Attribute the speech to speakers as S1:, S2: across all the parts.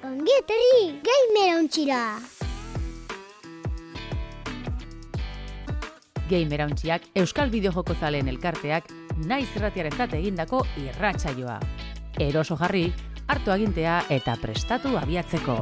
S1: Ongi etorri gamer hauntzira.
S2: Gamerauntziak Euskal Bideojoko zaleen elkarteak naiz irratiarentzat egindako irratsaioa. Eroso jarri, hartu agintea eta prestatu abiatzeko.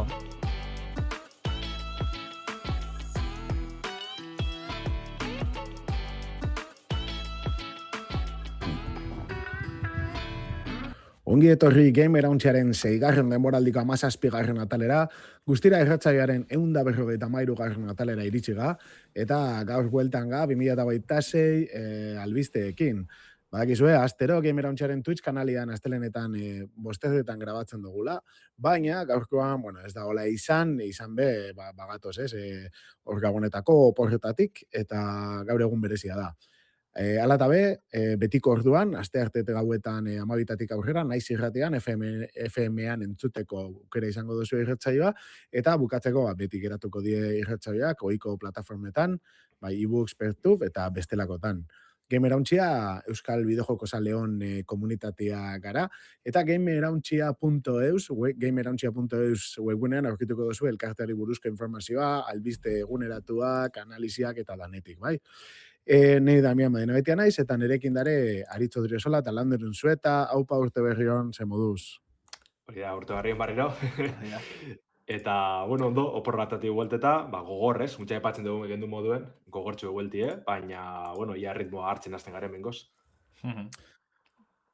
S3: Ongi etorri Gamerauntziaren 6. denboraldiko 17. atalera, guztira irratsaioaren 153. atalera iritsi ga, eta gaur bueltan ga 2026 albisteekin. Badakizue, astero Gamerauntziaren Twitch kanalian astelenetan bostezetan grabatzen dugula, baina gaurkoan, ez da hola izan be, bagatoz, hor gabonetako oporretatik, eta gaur egun berezia da. Hala eta be, betiko orduan, astearte gauetan 12 aurrera, naiz irratian, FM-ean entzuteko aukera izango duzu irratsaioa, eta bukatzeko beti geratuko die irratsaioak, ohiko plataformetan, e-books, pertub eta bestelakotan. Gamerauntzia Euskal Bideojoko zaleon komunitatea gara, eta gamerauntzia.eus webgunean aurkituko duzu elkarteari buruzko informazioa, albiste eguneratuak, analisiak eta danetik, bai? Nei Damian Madinabetia naiz, eta nerekin dare Aritz Odriozola eta Landerun Zueta, haupa urte berrion ze moduz.
S4: Hori da, urte berrion barriro. Eta, ondo, opor batatik buelteta, gogorrez, mutxa epatzen dugu egendu moduen, gogortxu eguelti, baina, ia ritmoa hartzen hasten garen bengoz.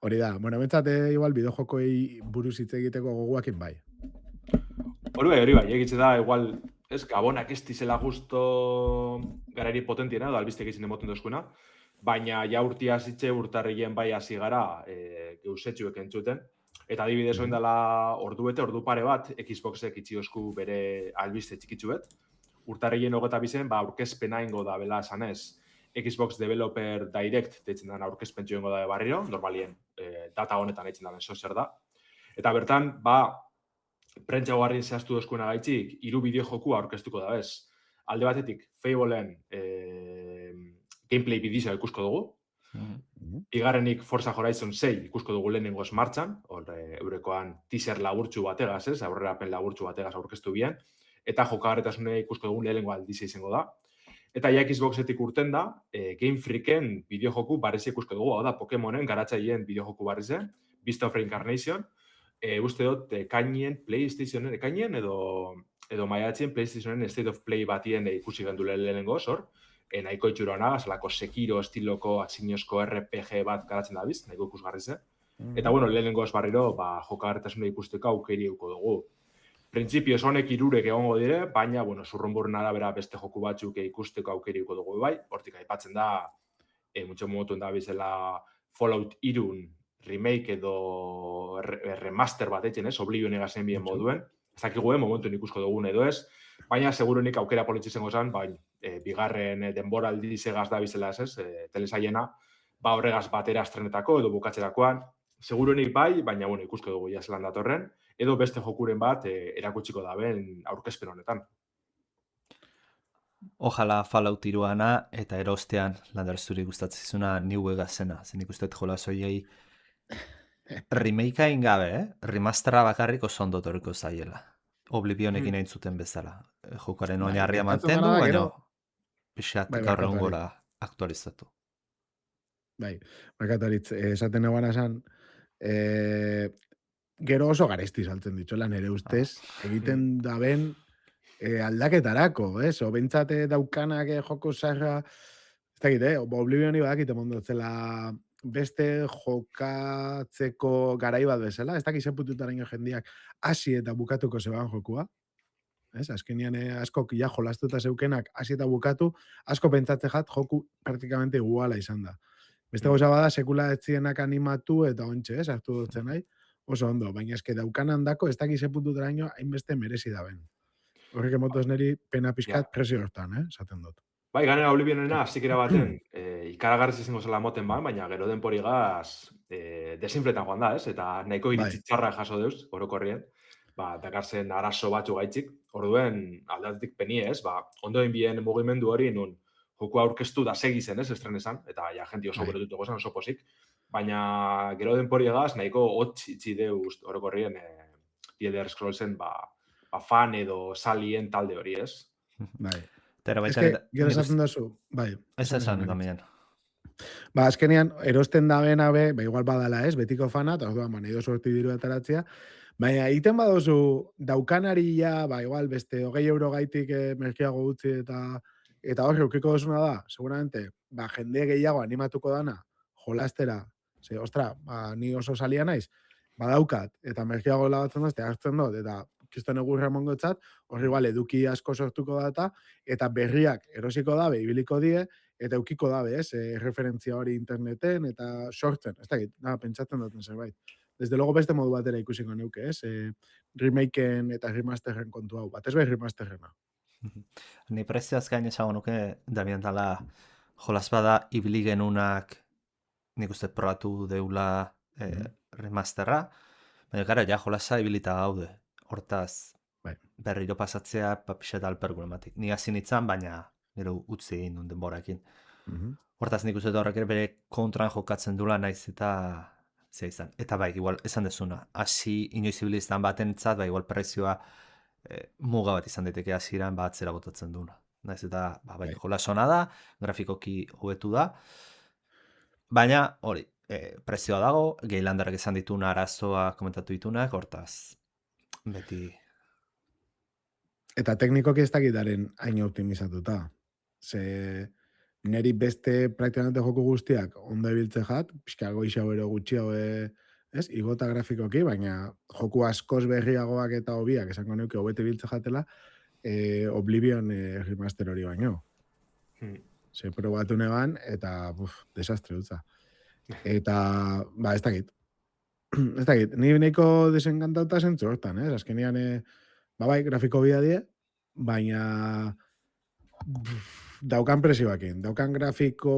S3: Hori da, bentsate igual bideojokoei buruz hitz egiteko gogoakin bai.
S4: Hori bai, egitze da, igual, gabonak ez dizela justo garari potentiena, da albistek izin emoten dozkuena, baina ja urtia zitxe urtarrien bai hasi gara geusetxuek entzuten, eta adibidez oin dela ordu pare bat, Xboxek itxiozku bere albiste txikitzuet, urtarrien 22 aurkezpena ingo da bela esanez, Xbox Developer Direct deitzen den aurkezpen ingo da barriro, normalien data honetan eitzen da zer da, eta bertan, prentsa guarrien zehaztu dozkuena gaitxik, 3 bideojoku aurkeztuko da bez. Alde batetik, Fableen gameplay bidizioa ikusko dugu. Bigarrenik Forza Horizon 6 ikusko dugu lehenengoz martxan, eurekoan teaser laburtxu bategaz, aurrerapen laburtxu bategaz aurkeztu bien, eta jokagarretasune ikusko dugu lehenengo aldizia izango da. Eta ja Xboxetik urten da, Game Freaken bideojoku barrezi ikusko dugu, hau da Pokemonen garatzaien bideojoku barrezi, Beast of Reincarnation, uste dut, PlayStationen ekainen edo maiatzen PlayStationen State of Play batien ikusi gendu lehenengo hor, nahiko itxurona, zelako Sekiro estiloko atzinozko RPG bat garatzen da biz, nahiko ikusgarri ze. Eta, lehenengo barriro, jokagarretasuna ikusteko aukeri euko dugu. Printzipioz honek 3 egongo dire, baina, zurrunburren arabera beste joku batzuk ikusteko aukeri euko dugu bai, hortik aipatzen da, mutxo momotuen da bizela Fallout 3 remake edo remaster bat etxen, Oblivion egazen bien moduen. Ez dakigu, momentuen ikusko dugun edo ez, baina segurunik aukera politxizengo zen, bigarren denboraldi segaz da bizela ez, telesaiena, horregaz batera estrenetako edo bukatzerakoan, segurunik bai, baina ikusko dugu jazelan datorren, edo beste jokuren bat erakutsiko da ben aurkezpen honetan.
S5: Ojalá Fallout 3 eta erostean Lander zuri gustatzizuna New Vegasena, zen ikustet jolasoiei remakea ingabe, remastera bakarrik oso ondo torriko zaiela. Oblivionekin hain zuten bezala. Jokaren oinarria mantendu, baina pixat gaur egun gora aktualizatu.
S3: Markataritz, esaten eguan esan, gero oso garesti saltzen ditxola nire ustez, egiten da ben aldaketarako, bentsate daukanak joko zarra, ez dakit, Oblivioni badakit emondotzela beste jokatzeko garai bat bezala, ez dakit zepututaraino jendiak hasi eta bukatuko zeban jokua, azkenean asko ja jolastuta zeukenak hasi eta bukatu, asko pentsatze jat joku praktikamente iguala izan da. Beste goza bada, sekula etzienak animatu eta ontxe, hartu dutzen nahi, oso ondo, baina eske daukanan dako, ez dakit zepututaraino hainbeste merezi da ben. Horrek emotoz niri pena pixkat presio hortan, esaten dut.
S4: Ganera Oblivionena, azikera baten, ikaragarriz izango zela moten baina gero denporigaz desinfletan joan da, eta nahiko iritsi txarra jaso deuz, orokorrien, dakarzen arazo batzu gaitzik, orduen aldatik penie ondoen bien mugimendu hori nun joku aurkeztu da segi zen, estrenesan, eta jenti oso berotutuko zen, oso posik, baina gero denporigaz nahiko hotz itxi deuz orokorrien The Elder Scrollsen fan edo salien talde hori, ez?
S3: Bai.
S5: Pero
S3: Ez
S5: baita
S3: que, gero esaten duzu, bai.
S5: Ez esan también.
S3: Ba, azkenean, erosten da bena be, ba, igual badala ez, betiko fana, eta orduan, nahi dozu horti diru ataratzea, baina egiten badozu daukanari ja, ba, igual, beste 20 euro gaitik merkeago utzi eta hor, eukiko duzuna da, seguramente, ba, jende gehiago animatuko dana, jolastera, ze, ostra, ba, ni oso salia naiz, badaukat, eta merkeago lagatzen dut, hartzen dut, eta kiston egurra mongotzat, horri igual, eduki asko sortuko data, eta berriak erosiko dabe, ibiliko die, eta eukiko dabe, ez, referentzia hori interneten, eta sortzen, ez dakit, pentsatzen duten zerbait. Desde luego beste modu batera ikusiko neuke, ez, remakeen eta remasteren kontu hau, bat ez bai remasterrena.
S5: Ni prezioaz gain esango nuke, Damian dala, jolas bada ibili genunak, nik uste probatu deula remasterra, baina gara, ja jolasa ibilita gaude. Hortaz,
S3: Bai.
S5: berriro pasatzea papixeta alpergulematik. Ni hasi nitzan, baina gero utzi egin duen denborakin. Hortaz, nik uste horrek ere bere kontran jokatzen dula naiz eta zea izan. Eta bai, igual, esan dezuna, hasi inoiz ibiliztan batentzat, bai, igual prezioa muga bat izan daiteke hasieran ba atzera botatzen duna. Naiz eta, bai, jolasona da, grafikoki hobetu da, baina, hori, prezioa dago, Geilandarrak esan dituna arazoa komentatu ditunak, hortaz, beti...
S3: Eta teknikoki ez dakitaren hain optimizatuta. Ze neri beste praktikamente joko guztiak ondo ebiltze jat, pixka goixau ero gutxiago ez, igota grafikoki, baina joku askoz berriagoak eta hobiak, esango neuke hobete biltze jatela, Oblivion remaster hori baino. Ze probatu neban, eta desastre dutza. Eta, ba, ez dakit. Ez dakit, ni nahiko desenkantauta zentzu hortan, ez? Azkenean, bai, grafiko bia die, baina daukan presioakin, daukan grafiko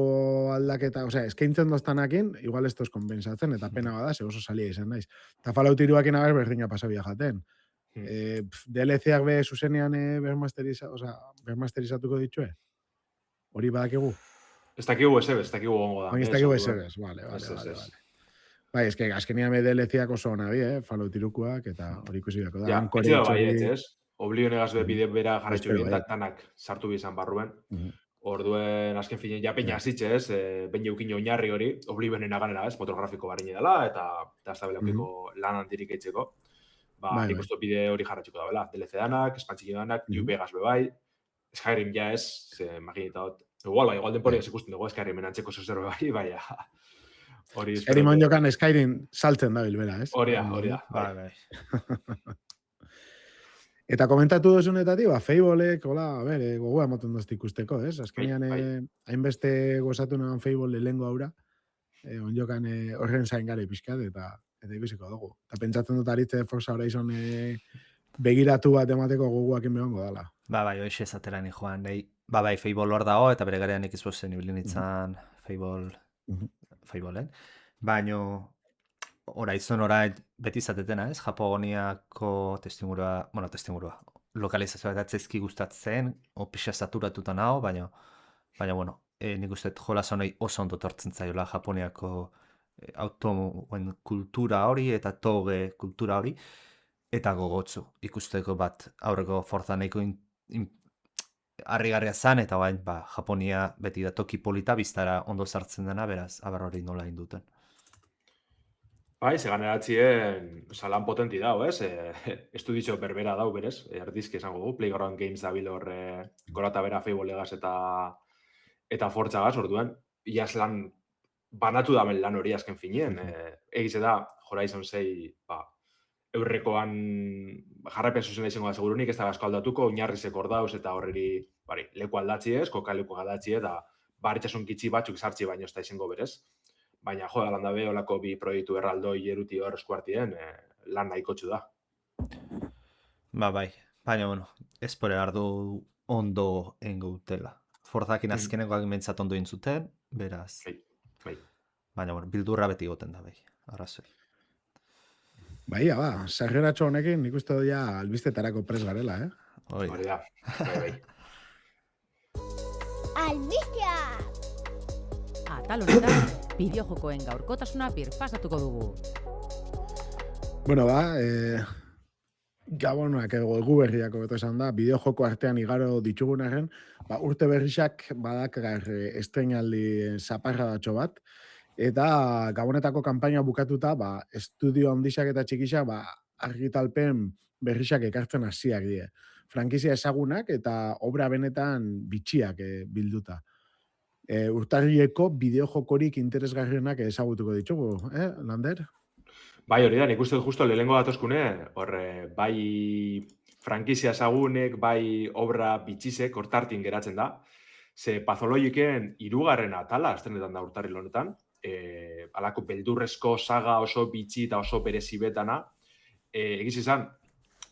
S3: aldaketa, osea, eskaintzen doztanakin, igual ez toz konpensatzen, eta pena bada, ze oso salia izan naiz. Eta Fallout 3-akin aber berdina pasabia jaten. DLC-ak be zuzenean bermasterizatuko ditue? Hori badakigu?
S4: Ez dakigu ez dakigu gongo da.
S3: Ez dakigu ez, vale. Bai, eske azkenean DLC-ak oso hona bi, Fallout 3-koak, eta hori ikusi dako da.
S4: Ja, etxe da bai, ez? Oblivion egaz bide bera jarretxo bien, danak sartu bizan barruen. Orduen, azken finen, ja peina hasitxe, ez? Ben jaukin oinarri hori, Oblivionen aganera, ez? Motor grafiko barini dela, eta ez da belaukiko lan antirik eitzeko. Ba, nik uste bide hori jarretxiko da, bela. DLC danak, espantxiki danak, New Vegas bebai, Skyrim ja ez, imaginita hot. Igual denpori ez ikusten dugu, Skyrimen antzeko zozer bebai, baina...
S3: Skyrim onjokan Skyrim saltzen da bilbera, ez?
S4: Hori da.
S5: Bai.
S3: Eta komentatu duzunetatik, Fablek, hola, gogoa ematen dozti ikusteko, ez? Azkenean, hainbeste gozatu nahan Fable lehengo aura, onjokan horren zain gare pixkat, eta ikusiko dugu. Eta pentsatzen dut aritze Forza Horizon begiratu bat emateko gogoakin behongo dala.
S5: Bai, hoxe esatera ni joan, bai, Fable hor dago, eta bere garean ikizbozen ibilinitzan Fableen. Baina, Horizon beti izatetena, ez? Japoniako testimurua, lokalizazioa eta atzezki gustatzen, pixa saturatuta nago, baina, nik uste jolas honei oso ondo tortzen zaiola Japoniako automoen kultura hori eta toge kultura hori, eta gogotzu ikusteko bat aurreko Forza nahiko harrigarria zan, eta bain, Japonia beti da toki polita biztara ondo sartzen dena, beraz, abar hori nola induten.
S4: Bai, ze ganeratzien lan potenti dau, ez? Estuditxo berbera dau, berez, erdizki esango du, Playground Games dabil hor gorata bera Fablegaz eta Forzagaz, orduan, iaz lan banatu damen lan hori azken finien. Egize da, Horizon 6, eurrekoan jarraipen zuzena izango da segurunik, ez da asko aldatuko, oinarrizek hor dauz eta horreri leku aldatzi ez, kokaleku aldatzi eta baritxasun kitsi batzuk sartzi baino ez da izango berez. Baina, joda, landa be, olako bi proiektu erraldoi eruti hor eskuartien, lan nahikotxu da.
S5: Bai. Baina, espore hardu ondo engautela. Forzakin azkenekoak mentzat ondo intzuten, beraz. Bai. Baina, bildurra beti goten da, bai. Arrazoi.
S3: Bai, sarreratxo honekin nik uste doia albistetarako pres garela,
S4: Hori da. Bai.
S1: Albistea!
S2: Atal honetan, bideojokoen gaurkotasuna birpasatuko dugu.
S3: Bueno, Gabonoak edo egu berriak hobeto esan da, bideojoko artean igaro ditugunaren, urte berrixak badakar estreinaldi zaparradatxo bat, eta Gabonetako kanpaina bukatuta, estudio handixak eta txikixak, argitalpen berrixak ekartzen hasiak die. Frankizia ezagunak eta obra benetan bitxiak bilduta. Urtarrileko bideojokorik interesgarrienak ezagutuko ditugu, Lander?
S4: Bai, hori da, nik uste dut justo lehenengo datoskune, bai frankizia ezagunek, bai obra bitxisek hortartin geratzen da. Ze Pathologiken 3. atala, estrenetan da urtarril honetan, alako beldurrezko saga oso bitxi eta oso berezi betana, egiz izan,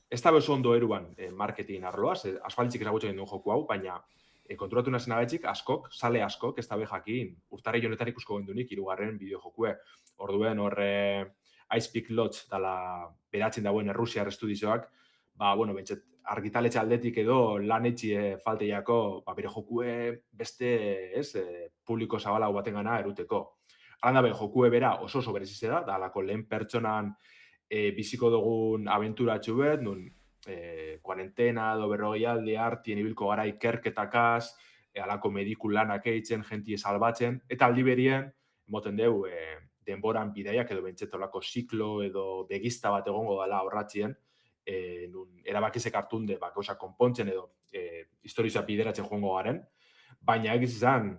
S4: ez da oso ondo eruan marketing arloaz, asfaltzik ezagutzen duen joku hau, baina konturatu nazen agetxik askok, sale askok, ez da jakin, urtarri honetan ikusko gendunik 3. bideojokue. Orduen Ice Peak Lodge dala beratzen dagoen Errusiar estudizioak, bentset, argitaletxe aldetik edo lan etxie falteiako, bere jokue beste, publiko zabalau baten gana eruteko. Hala da, jokue bera oso berezize da alako lehen pertsonan biziko dugun abenturatxu bet, nun kuarentena edo 40 alde hartien ibilko gara ikerketakaz, alako mediku lanak eitzen, jentie salbatzen, eta aldi berien, moten deu, denboran bidaiak edo bentsetolako ziklo edo begizta bat egongo dela horratzien, nun erabakizek hartunde gauza konpontzen edo historizia bideratzen joango garen, baina egiz izan,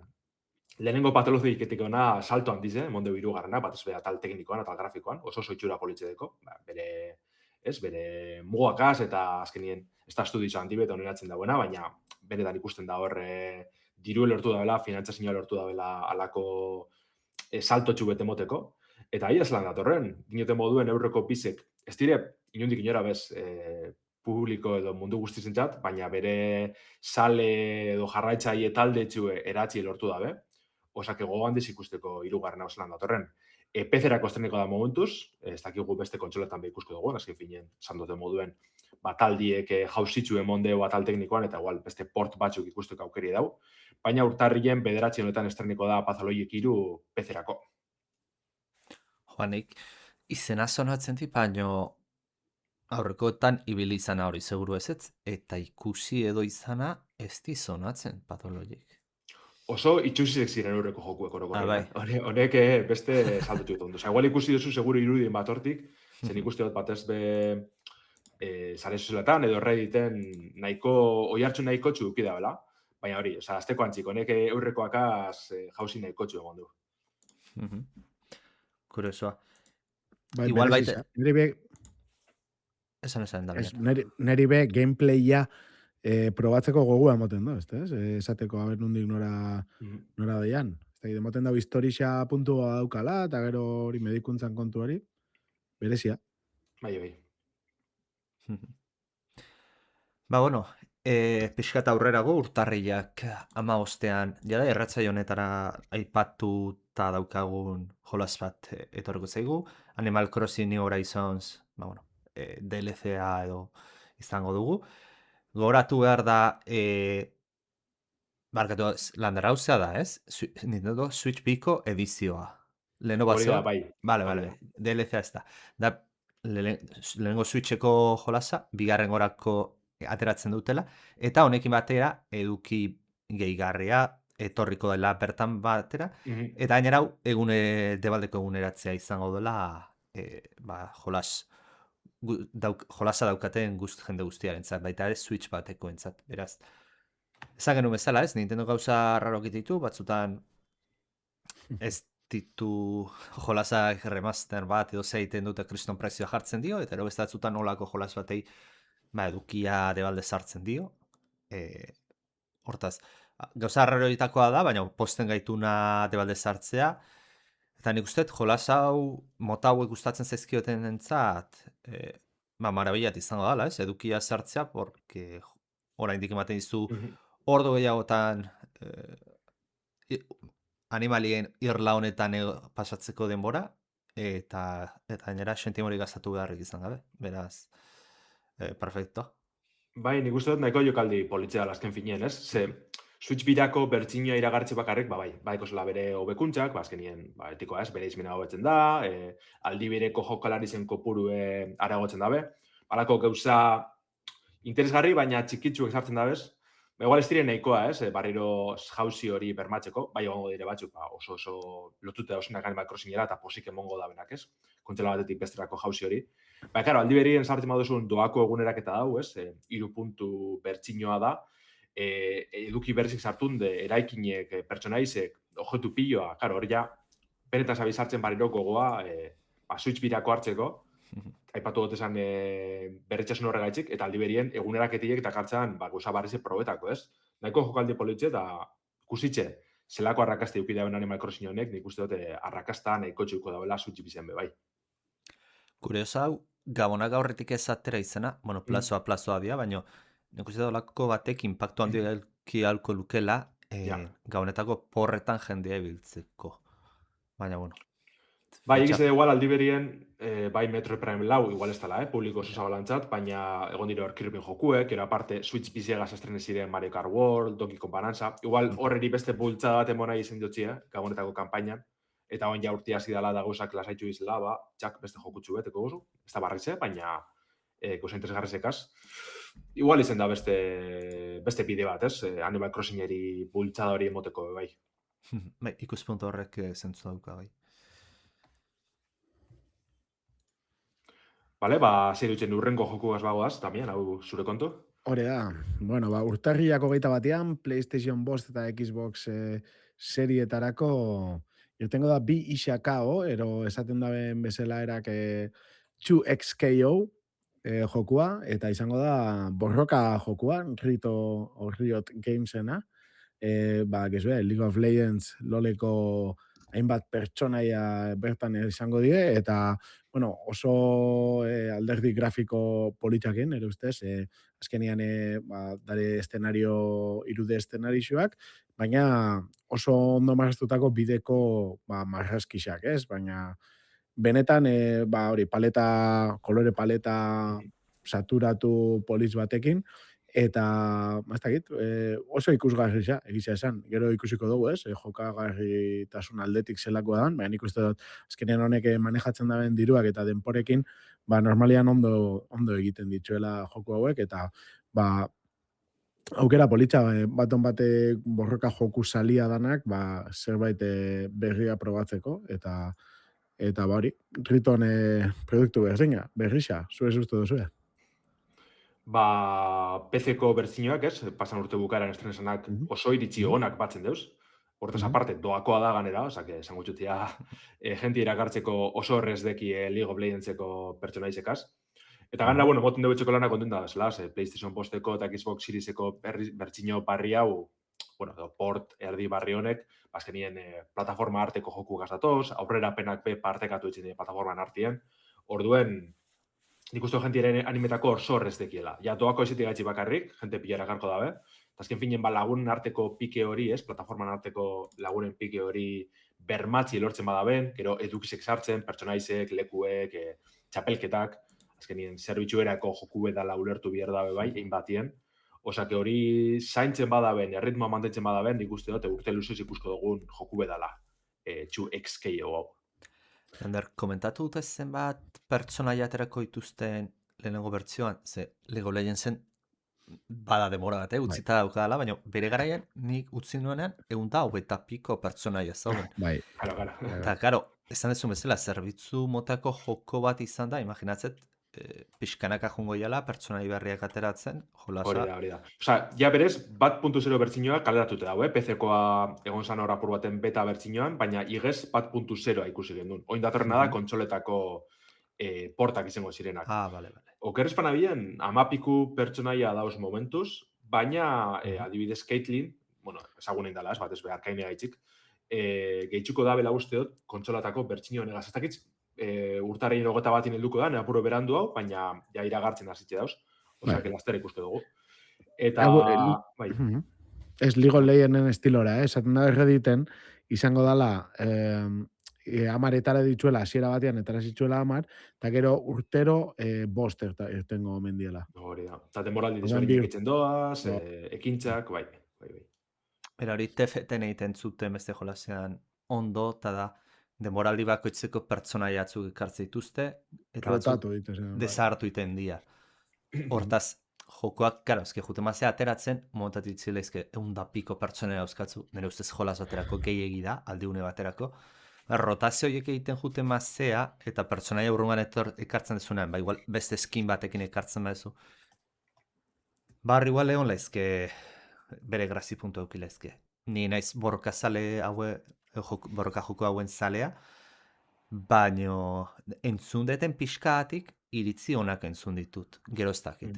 S4: lehenengo patologiketik ona salto handiz, monde 3. Batez bere atal teknikoan, atal grafikoan, oso itxura politxedeko, bere mugakaz eta azkenien ez da estudizio handibet oneratzen dagoena, baina benetan ikusten da hor diru lortu dabela, finantzazioa lortu dabela alako salto txubete moteko, eta ahi ez lan datorren, dinoten moduen eurreko bizek, ez dire, inundik inora bez, publiko edo mundu guztizentzat, baina bere sale edo jarraitzaile talde txue eratzi lortu dabe, osak ego handiz ikusteko 3. hau zelan datorren. PC-erako estreneko da momentuz, ez dakigu beste kontsoletan ikusko dugu, azken finen, sandote moduen, taldiek jauzitzu emondeo atal teknikoan, eta igual beste port batzuk ikusteko aukeri dau, baina urtarrien 9 honetan estreneko da Pathologic 3 PC-erako.
S5: Joanik, izena sonatzen di, baino aurrekoetan ibili izana hori seguru ezetz, eta ikusi edo izana ez di sonatzen Pathologic.
S4: Oso itxusizek ziren eurreko jokuek orokorrean. Honek beste salto txuetan du. Igual ikusi duzu seguru irudien bat hortik, zen ikusti dut batez sare sozialetan edo Redditen nahiko, oihartzu nahiko txuki da, bela? Baina hori, azteko antzik, honek eurrekoakaz jauzi nahiko txu egon du.
S5: Kuriosoa.
S3: Igual baita...
S5: Esan da.
S3: Neri be, gameplaya probatzeko gogua emoten da, ez? Esateko haber nondik nora daian. Emoten dago historia puntua daukala, eta gero hori medikuntzan kontuari, berezia.
S4: Bai.
S5: Pixkat aurrerago urtarriak 15ean, jada erratzaio honetara aipatuta daukagun jolas bat etorriko zaigu, Animal Crossing New Horizons, DLC-a edo izango dugu. Goratu behar da, barkatu, Lander hauzea da, ez? Nintendo Switch Biko edizioa. Leheno bat zeo? Bale, DLC-a ez da. Da, lehenengo Switcheko jolasa, bigarren gorako ateratzen dutela, eta honekin batera eduki gehigarria etorriko dela bertan batera, eta gainera hau debaldeko eguneratzea izango dela jolasa daukaten jende guztiarentzat, baita ere Switch bateko entzat, beraz. Ezan genuen bezala, ez? Nintendo gauza raro ditu, batzutan ez ditu jolasak remaster bat edo zeiten dute kriston prezioa jartzen dio, eta ero bestatzutan olako jolas batei edukia debalde sartzen dio. Hortaz, gauza raroitakoa da, baina posten gaituna debalde sartzea. Eta nik uste, jolas hau, mota hauek gustatzen zaizkioten entzat, marabillat izango dala, ez? Edukia sartzea, porque oraindik ematen dizu ordu gehiagotan animalien irla honetan pasatzeko denbora, eta gainera sentimori gaztatu beharrik izan gabe, beraz, perfecto.
S4: Bai, nik uste dut nahiko jokaldi politzea azken finien, ez? Ze, Switch birako bertxinua iragartze bakarrik, bai kosela bere hobekuntzak, azkenien, etikoa ez, bere izmena hobetzen da, aldi bereko jokalari zen kopuru aragotzen dabe, Halako gauza interesgarri, baina txikitsuek sartzen da bez. Igual ez diren nahikoa, ez? Barriro jauzi hori bermatzeko, bai egongo dire batzuk, oso lotuta dauzenak Animal Crossingera eta posik emongo da benak, ez? Kontzela batetik besterako jauzi hori. Karo, aldi berien sartzen baduzun doako eguneraketa dau, ez? 3 puntu bertsinoa da, eduki berzik sartun de eraikinek, pertsonaizek, objektu piloa, karo, hori ja, benetan zabi sartzen barriro gogoa, Switch birako hartzeko, aipatu dut esan berritxasun horregaitzik, eta aldi berien eguneraketiek eta kartzan gauza barrize probetako, ez? Nahiko jokaldi politxe eta kusitxe, zelako arrakazte eukidea ben Animal Crossing honek, nik uste dut arrakazta nahiko txuko dauela Switch bizen bebai.
S5: Kurioso hau, Gabonak aurretik ez atera izena, bueno, plazoa dia, baina nik uste dolako batek impactu handi halko lukela Gabonetako porretan jendea ibiltzeko. Baina, bueno.
S4: Bai, egiz igual aldi berien, bai Metro Prime lau, igual ez dela, publiko oso zabalantzat, baina egon dire hor kirpin jokuek, ero aparte Switch biziegaz estrene ziren Mario Kart World, Donkey Kong Bonanza, igual horreri beste bultzada bat emona izen jotzia, Gabonetako kampainan, eta oin ja urtia zidala da gauzak lasaitzu izela, txak beste jokutsu beteko gozu, ez da barrize, baina gauza interesgarrizekaz. Igual izen da beste bide bat, ez? Animal Crossingeri bultzada hori emoteko bai.
S5: Bai, ikuspuntu horrek zentzu dauka bai.
S4: Vale, zer dutzen urrengo jokugaz bagoaz, tamien, hau zure kontu?
S3: Hore da, bueno, urtarriak 21 PlayStation 5 eta Xbox serietarako irtengo da bi isakao, ero esaten daben bezala erak 2XKO jokua, eta izango da borroka jokua, Riot Gamesena, gezue, League of Legends loleko hainbat pertsonaia bertan izango die, eta bueno, oso alderdi grafiko politaken, ere ustez, azkenian dare irude eszenarioak, baina oso ondo marraztutako bideko marrazkisak, ez? Baina benetan, hori, kolore paleta saturatu poliz batekin, eta, oso ikusgarria, egizia esan, gero ikusiko dugu, ez? Jokagarritasun aldetik zelakoa dan, baina nik uste dut, azkenean honek manejatzen daben diruak eta denporekin, normalian ondo egiten dituela joku hauek, eta, aukera politxa, baton bate borroka joku salia danak, zerbait berria probatzeko, eta hori, Riton produktu berrixa, zure sustu duzue.
S4: PC-ko bertzinoak, ez? Pasan urte bukaeran estrenesanak oso iritsi onak batzen deuz. Hortaz aparte, doakoa da ganera, osake, esango txutia, jenti irakartzeko oso horrez deki League of Legendseko pertsonaizekaz. Eta ganera, bueno, moten debetxeko lana kontenta da, zela, PlayStation 5-eko eta Xbox Serieseko bertzino barri hau, bueno, port erdi barri honek, bazkenien plataforma arteko joku gaztatoz, aurrera penak partekatu etxen plataforman artien, orduen, nik uste jentiaren animetako orso horrez dekiela. Ja, doako ezetik gaitxi bakarrik, jente pilara garko dabe. Azken finen, lagunen arteko pike hori, ez? Plataforman arteko lagunen pike hori bermatzi lortzen badaben, gero edukizek sartzen, pertsonaizek, lekuek, txapelketak, azkenien zerbitzuerako joku bedala ulertu behar dabe bai, egin batien. Osake hori zaintzen badaben, erritmoa mantentzen badaben, nik uste dut, urte luzez ikusko dugun joku bedala, 2XKO hau.
S5: Lander, komentatu dute zenbat pertsonaia aterako dituzten lehenengo bertzioan, ze League of Legendsen bada demora bat, utzita daukadala, baina bere garaian nik utzi nuenean 120 piko pertsonaia zauden.
S3: Bai.
S5: Eta, karo, esan dezu bezala, zerbitzu motako joko bat izan da, imaginatzet, pixkanaka jungo jala, pertsonai berriak ateratzen, jolasa.
S4: Hori da. Osa, ja berez, 1.0 bertsinoa kaleratute dago, PC-koa egon zan hor apur baten beta bertsinoan, baina igez 1.0 ikusi gendun. Oin datorrena da, kontsoletako portak izango zirenak.
S5: Bale.
S4: Okerrezpan abien, 10 pertsonaia dauz momentuz, baina adibidez Caitlyn, bueno, ezagunen dala, ez bat ez behar kainea gaitzik, gehitzuko da bela usteot, kontsolatako bertsinioan egaz. Ez dakitz, urtarrein 21 helduko da, apuro berandu hau, baina ja iragartzen hasitze dauz. Osea, laster ikuste dugu. Eta, bai.
S3: Ez League of Legenden estilora, esaten da errediten, izango dala, amaretara dituela, hasiera batean, etara zitzuela amar, eta gero urtero boster irtengo mendiela.
S4: Hori da. Eta demoraldi dizberinik etzen doaz, ekintzak, bai.
S5: Era hori TFT-en egiten zuten beste jolasean ondo, eta da, demoraldi bakoitzeko pertsonaia atzuk ekartze dituzte, eta batzuk desartu iten dira. Hortaz, jokoak, karo, jutemazea ateratzen, montatu ditzilezke, 100 piko pertsonera euskatzu, nire ustez jolaz baterako gehiegi da, aldiune baterako. Rotazio horiek egiten jutemazea, eta pertsonaia urrungan ekartzen dezunean, ba, igual beste skin batekin ekartzen badezu. Barri igual egon laizke, bere grazi puntu eukilezke. Ni naiz borroka zale haue, borroka joko hauen zalea, baino entzun deten pixkaatik iritzi onak entzun ditut. Gero ez dakit,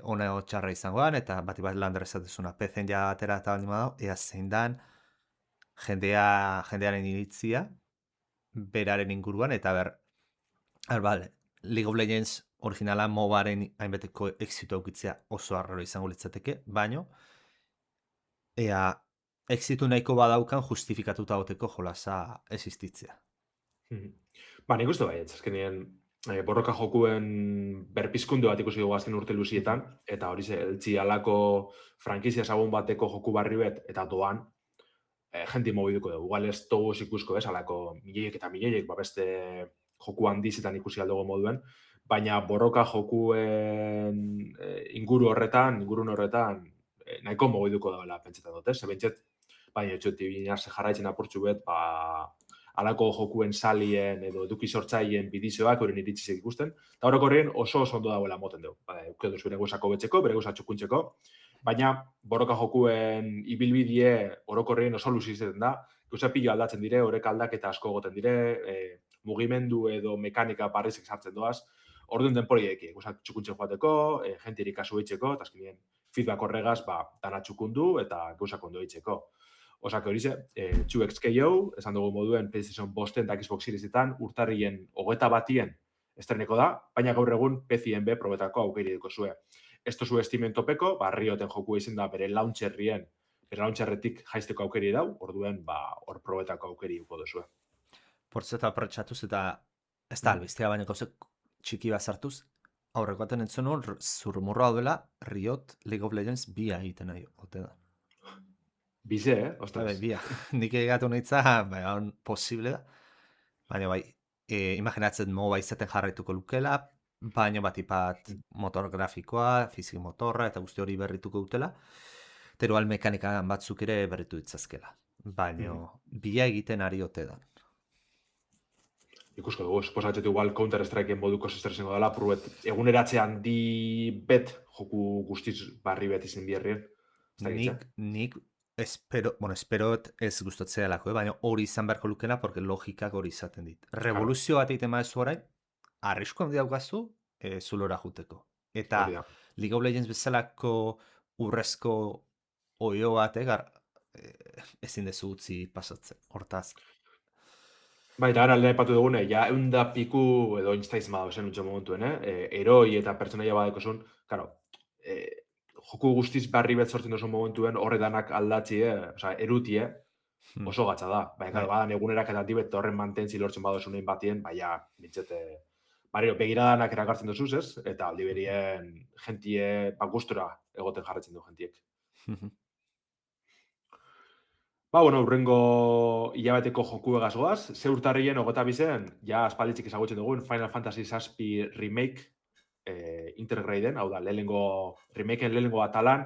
S5: ona txarra izangoan, eta bat lander esatezuna, pezen ja atera eta baldin badao, ea zein dan jendearen iritzia, beraren inguruan, eta bale, League of Legends originala MOBAren hainbeteko exito aukitzea oso arraro izango litzateke, baino, ea exitu nahiko badaukan justifikatuta goteko jolasa existitzea.
S4: Ba, nik uste baietz, azkenien borroka jokuen berpizkundu bat ikusi dugu azken urte luzietan, eta hori eltsi alako frankizia ezagun bateko joku barri bet, eta doan, jenti mobiduko dugu. Igual ez dugu ikusko ez, alako milioiek eta milioiek, beste joku handizetan ikusi aldogo moduen, baina borroka jokuen inguru horretan, nahiko mobiduko dagoela pentsetan dut, ez? Zebentxet, baina etxuti binarze jarraitzen apurtxu bet, alako jokuen salien edo eduki sortzaien bidizioak horren iritzizek ikusten, eta horrek horrein oso ondo dagoela moten dugu. Eukedu zure gozako betxeko, bere goza txukuntzeko, baina borroka jokuen ibilbidie orokorrien oso luzizetan da, gauza pilo aldatzen dire, horrek aldaketa asko goten dire, mugimendu edo mekanika barrizek sartzen doaz, orduan denporiek, gauza txukuntzen joateko, jentirik kasu eitzeko, eta azkenien feedback horregaz, dana txukundu eta gauzak ondo eitzeko. Osak hori ze, 2XKO, esan dugu moduen PlayStation 5 eta Xbox Seriesetan, urtarrien 21 estreneko da, baina gaur egun PC-en be probetako aukeri duko zue. Esto zu estimen topeko, Rioten joku izin da bere launcherretik jaisteko aukeri dau, orduen hor probetako aukeri duko duzue.
S5: Portzeta aprotxatuz eta ez da albiztea baina gauzek txiki bat sartuz, aurreko aten entzun hor, zurmurroa duela, Riot League of Legends bia egiten nahi, ote da.
S4: Bize, ostras.
S5: Bia, nik egatu nahitza, posible da. Baina imaginatzen MOBA izaten jarraituko lukela, baina bat motor grafikoa, fizik motorra, eta guzti hori berrituko dutela. Terual mekanikan batzuk ere berritu ditzazkela. Baina bia egiten ari ote da.
S4: Ikusko dugu, esposatxetu igual Counter-Strikeen moduko zestrezengo dela, pruet eguneratzean bet joku guztiz barri bet izin bierrien.
S5: Nik esperot ez gustatzea delako, baina hori izan beharko lukena, porque logikak hori izaten dit. Revoluzio bat egiten badezu orain, arrisko handi daukazu zulora juteko. Eta League of Legends bezalako urrezko oio batek ezin dezu utzi pasatzen. Hortaz.
S4: Baita, gara alde epatu dugune, ja, eunda piku edo instaiz madago zen utxo momentuen, eroi eta pertsonaia badeko zuen, karo, joku guztiz barri bet sortzen duzun momentuen horretanak aldatzi, erutie, oso gatza da. Baina, badan egunerak eta dibet horren mantentzi lortzen badozu nahin batien, baina, bintzete, begiradanak erakartzen duzuz, ez? Eta aldi berien jentie, gustura egoten jarretzen du jentiek. Urrengo hilabeteko joku egaz goaz, ze urtarrien ogota bizen, ja aspalditzik ezagutzen dugun Final Fantasy VII Remake Intergraden, hau da, remakeen lehenengo atalan,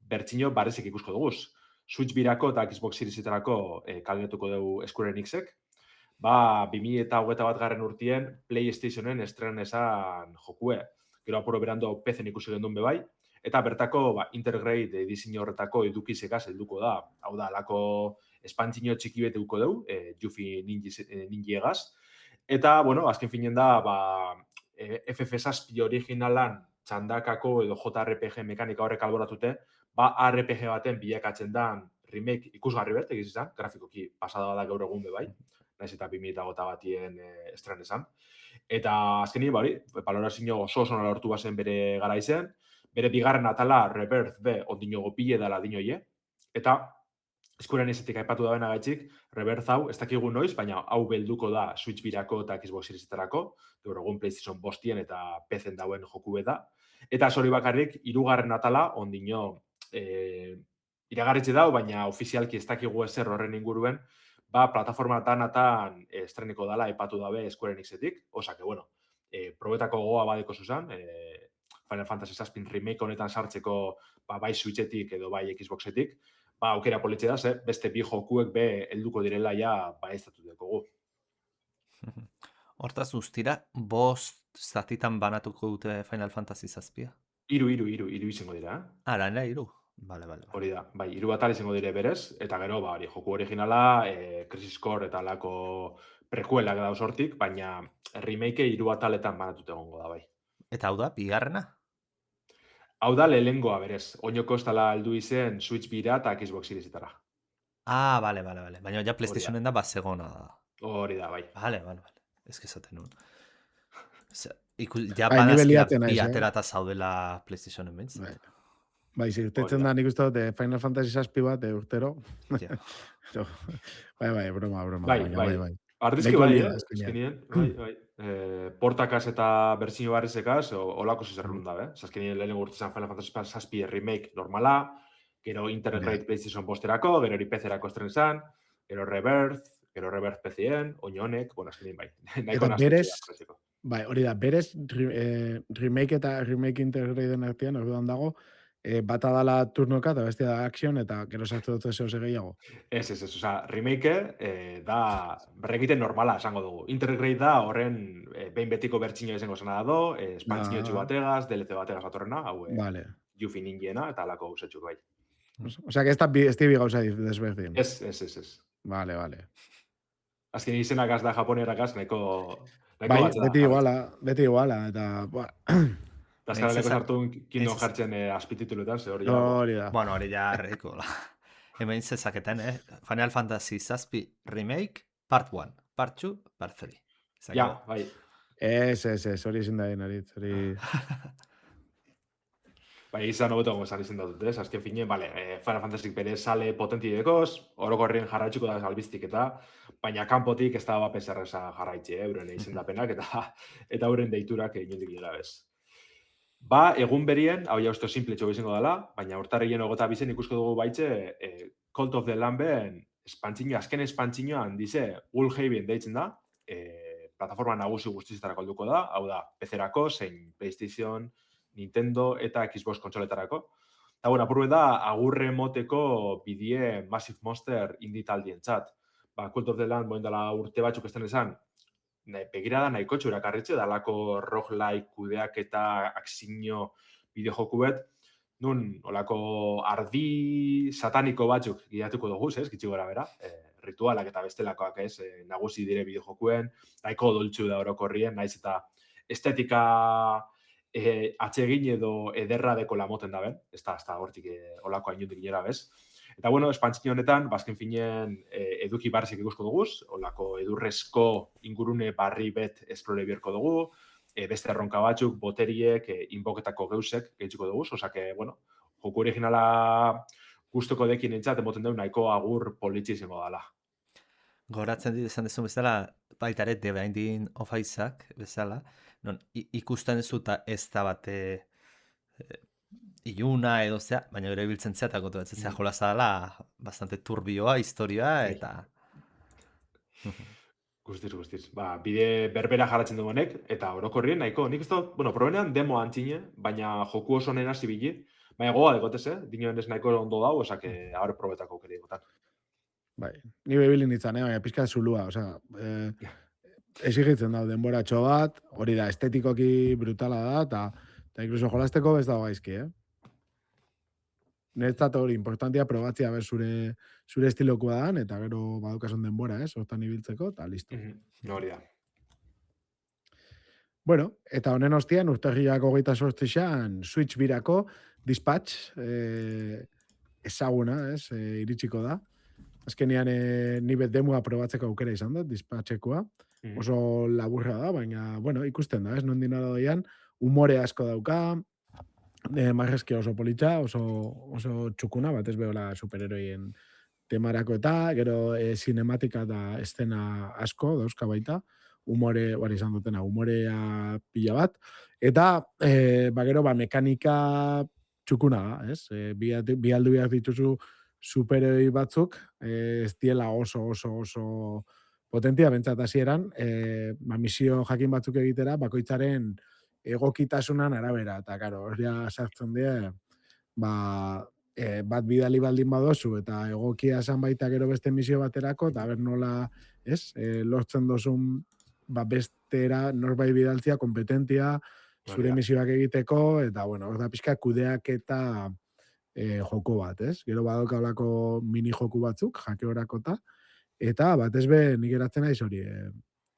S4: bertxino barrezek ikusko duguz. Switch birako eta Xbox Seriesetarako kaleratuko dugu Square Enixek. 2021 urtien PlayStationen estrenan esan jokue. Gero apuro berando PC-en ikusi gendun bebai. Eta bertako Intergrade edizio horretako edukizekaz helduko da. Hau da, alako espantzino txiki bete duko dugu, Yuffie ninjiegaz. Eta, azken finen da, FF7 originalan txandakako edo JRPG mekanika horrek alboratute, RPG baten bilakatzen dan remake ikusgarri bet, egiz izan, grafikoki pasada da gaur egun bebai, naiz eta 2021 estren esan. Eta azkeni, balorazio oso lortu bazen bere gara izen, bere bigarren atala Rebirth be ondino gopile dela dinoie, eta Square Enixetik aipatu da bena gaitxik, Rebirth hau, ez dakigu noiz, baina hau belduko da Switch birako eta Xbox Seriesetarako, gaur egun PlayStation 5 eta PC-en dauen joku da. Eta hori bakarrik, 3. atala, ondino iragarritze dau, baina ofizialki ez dakigu ezer horren inguruen, plataforma tanatan estreniko dela aipatu dabe Square Enixetik, osake, probetako goa badeko zuzan, Final Fantasy VII remake honetan sartzeko bai Switchetik edo bai Xboxetik, aukera politxe da, beste bi jokuek be helduko direla ja baieztatu dekogu.
S5: Hortaz guztira, 5 zatitan banatuko dute Final Fantasy VII?
S4: Hiru izango dira,
S5: Ara, 3? Bale.
S4: Hori da, bai, 3 atal izango dire berez, eta gero, joku originala, Crisis Core eta alako prekuelak dauz hortik, baina remake 3 ataletan banatute egongo da, bai.
S5: Eta hau da, bigarrena?
S4: Hau da lehengoa berez, oinoko ez dela aldu izen Switch bira eta Xbox Seriesetara.
S5: Bale. Baina ja PlayStationen da bazegona da.
S4: Hori da, bai.
S5: Bale. Ez que esaten nuen. Ja
S3: Bai, ni
S5: badazkia
S3: beliatzen
S5: bi
S3: naiz,
S5: aterata zaudela PlayStationen
S3: Bai,
S5: bintzat.
S3: bai zirtetzen da nik uste dut Final Fantasy VII bat urtero.
S5: Ja.
S3: Bai, broma.
S4: Bai. Ardizki
S3: Nahiko
S4: bai,
S3: lila,
S4: azkenien, bai. Portakaz eta bertsio barrizekaz, olako zezerrun da, azkenien lehenengo urtezan Final Fantasy VII remake normala, gero Intergrade PlayStation posterako, gero hori PC-erako estren zan, gero Rebirth PC-en, oino honek, azkenien bai.
S3: Eta berez, bai, hori da, berez remake eta remake Intergraden artean, orduan dago, bata dala turnoka eta bestia da action eta gero sartu dut zeo gehiago.
S4: Ez, remake da berrekiten normala esango dugu. Intergrade da horren behin betiko bertxino izango zena da do, espantzino txu bategaz, DLC bategaz atorrena, hau
S3: vale.
S4: Yuffie ninjena eta alako usetxuk bai.
S3: Osea, que ez tibi gauza desberdin.
S4: Ez.
S3: Vale.
S4: Azken izenakaz da japonerakaz nahiko
S3: bai, beti iguala, eta...
S4: Azkaraleko sartu Kingdom Heartsen azpitituletan, ze hori
S3: da.
S5: Bueno, hori ja reiko. Hemen zezaketen, Final Fantasy VII Remake, Part 1, Part 2, Part 3.
S4: Ja, bai.
S3: Ez, hori izin da aritz, hori...
S4: Bai, izan hobeto esan izin dut, azken finen, Final Fantasy bere sale potenti dekoz, orokorrien jarraitzuko da albiztik baina kanpotik ez da bapeserreza jarraitxe, euren izendapenak eta euren deiturak inondik dira bez. Egun berien, hau jausto simple txogo izango dela, baina urtarrien ogota bizen ikusko dugu baitxe Cult of the Lamben azken espantzinoan dize Woolhaven deitzen da, plataforma nagusi guztizetarako alduko da, hau da, PC-erako, zein PlayStation, Nintendo eta Xbox kontsoletarako. Eta, apurbe da, agurre moteko bidie Massive Monster indie taldien txat. Cult of the Land boen dela urte batzuk esten esan, begirada nahiko txurak arritxe, dalako roguelike kudeak eta aksinio bideojoku bet, nun, olako ardi sataniko batzuk gidatuko dugu, gitxi gora bera, ritualak eta bestelakoak nagusi dire bideojokuen, nahiko doltsu da orokorrien, naiz eta estetika atsegin edo ederra deko lamoten da ben, ez da hortik olako ainundik nera bez. Eta, espantzio honetan, bazken finen eduki barzik ikusko duguz, olako edurrezko ingurune barri bet esplore bierko dugu, beste erronka batzuk, boteriek, inboketako geusek gehitzuko duguz, osake, joku originala guztoko dekin entzat, emoten dugu nahiko agur politxe izango dela.
S5: Goratzen dit esan dezu bezala, baitare The Binding of Isaac bezala, non ikusten duzu eta ez da bate iluna edo zea, baina gero ibiltzen zea eta gotu batzen zea jolaza dela bastante turbioa, historioa eta...
S4: Guztiz. Bide berbera jarratzen dugunek, eta orokorrien nahiko, nik ez da, probenean demo antzine, baina joku oso nena zibili, baina goa dekotez, dinoen ez nahiko ondo dau, osake, ahora probetako kere egotan.
S3: Bai, ni bebilin ditzan, baina pizka zulua, exigitzen da, denbora txo bat, hori da, estetikoki brutala da, eta incluso jolasteko ez dago gaizki, Netzat hori, importantia probatzia ber zure estilokoa dan, eta gero badukasun denbora, hortan ibiltzeko, eta listo.
S4: Hori da.
S3: Bueno, eta honen ostian, urtarriak 28an Switch birako Dispatch ezaguna, iritsiko da. Azkenean ni bet demua probatzeko aukera izan da, Dispatchekoa. Oso laburra da, baina, ikusten da, nondina da doian, umore asko dauka, marrezkia oso politxa, oso txukuna, batez behola superheroien temarako eta, gero cinematika da estena asko, dauzka baita, umore, izan dutena, umorea pila bat, eta, gero, mekanika txukuna da, bi aldu behar dituzu superheroi batzuk, ez diela oso potentia, bentsat hasieran, misio jakin batzuk egitera, bakoitzaren egokitasunan arabera, eta karo, hor ja sartzen die, bat bidali baldin badozu, eta egokia esan baita gero beste misio baterako, eta ber nola, lortzen dozun, bestera norbait bidaltzia, kompetentia, zure misioak egiteko, eta bueno, hor da pixka kudeak eta joko bat, Gero badaukaolako mini joku batzuk, jakeorakota, eta batez be nik eratzen naiz hori,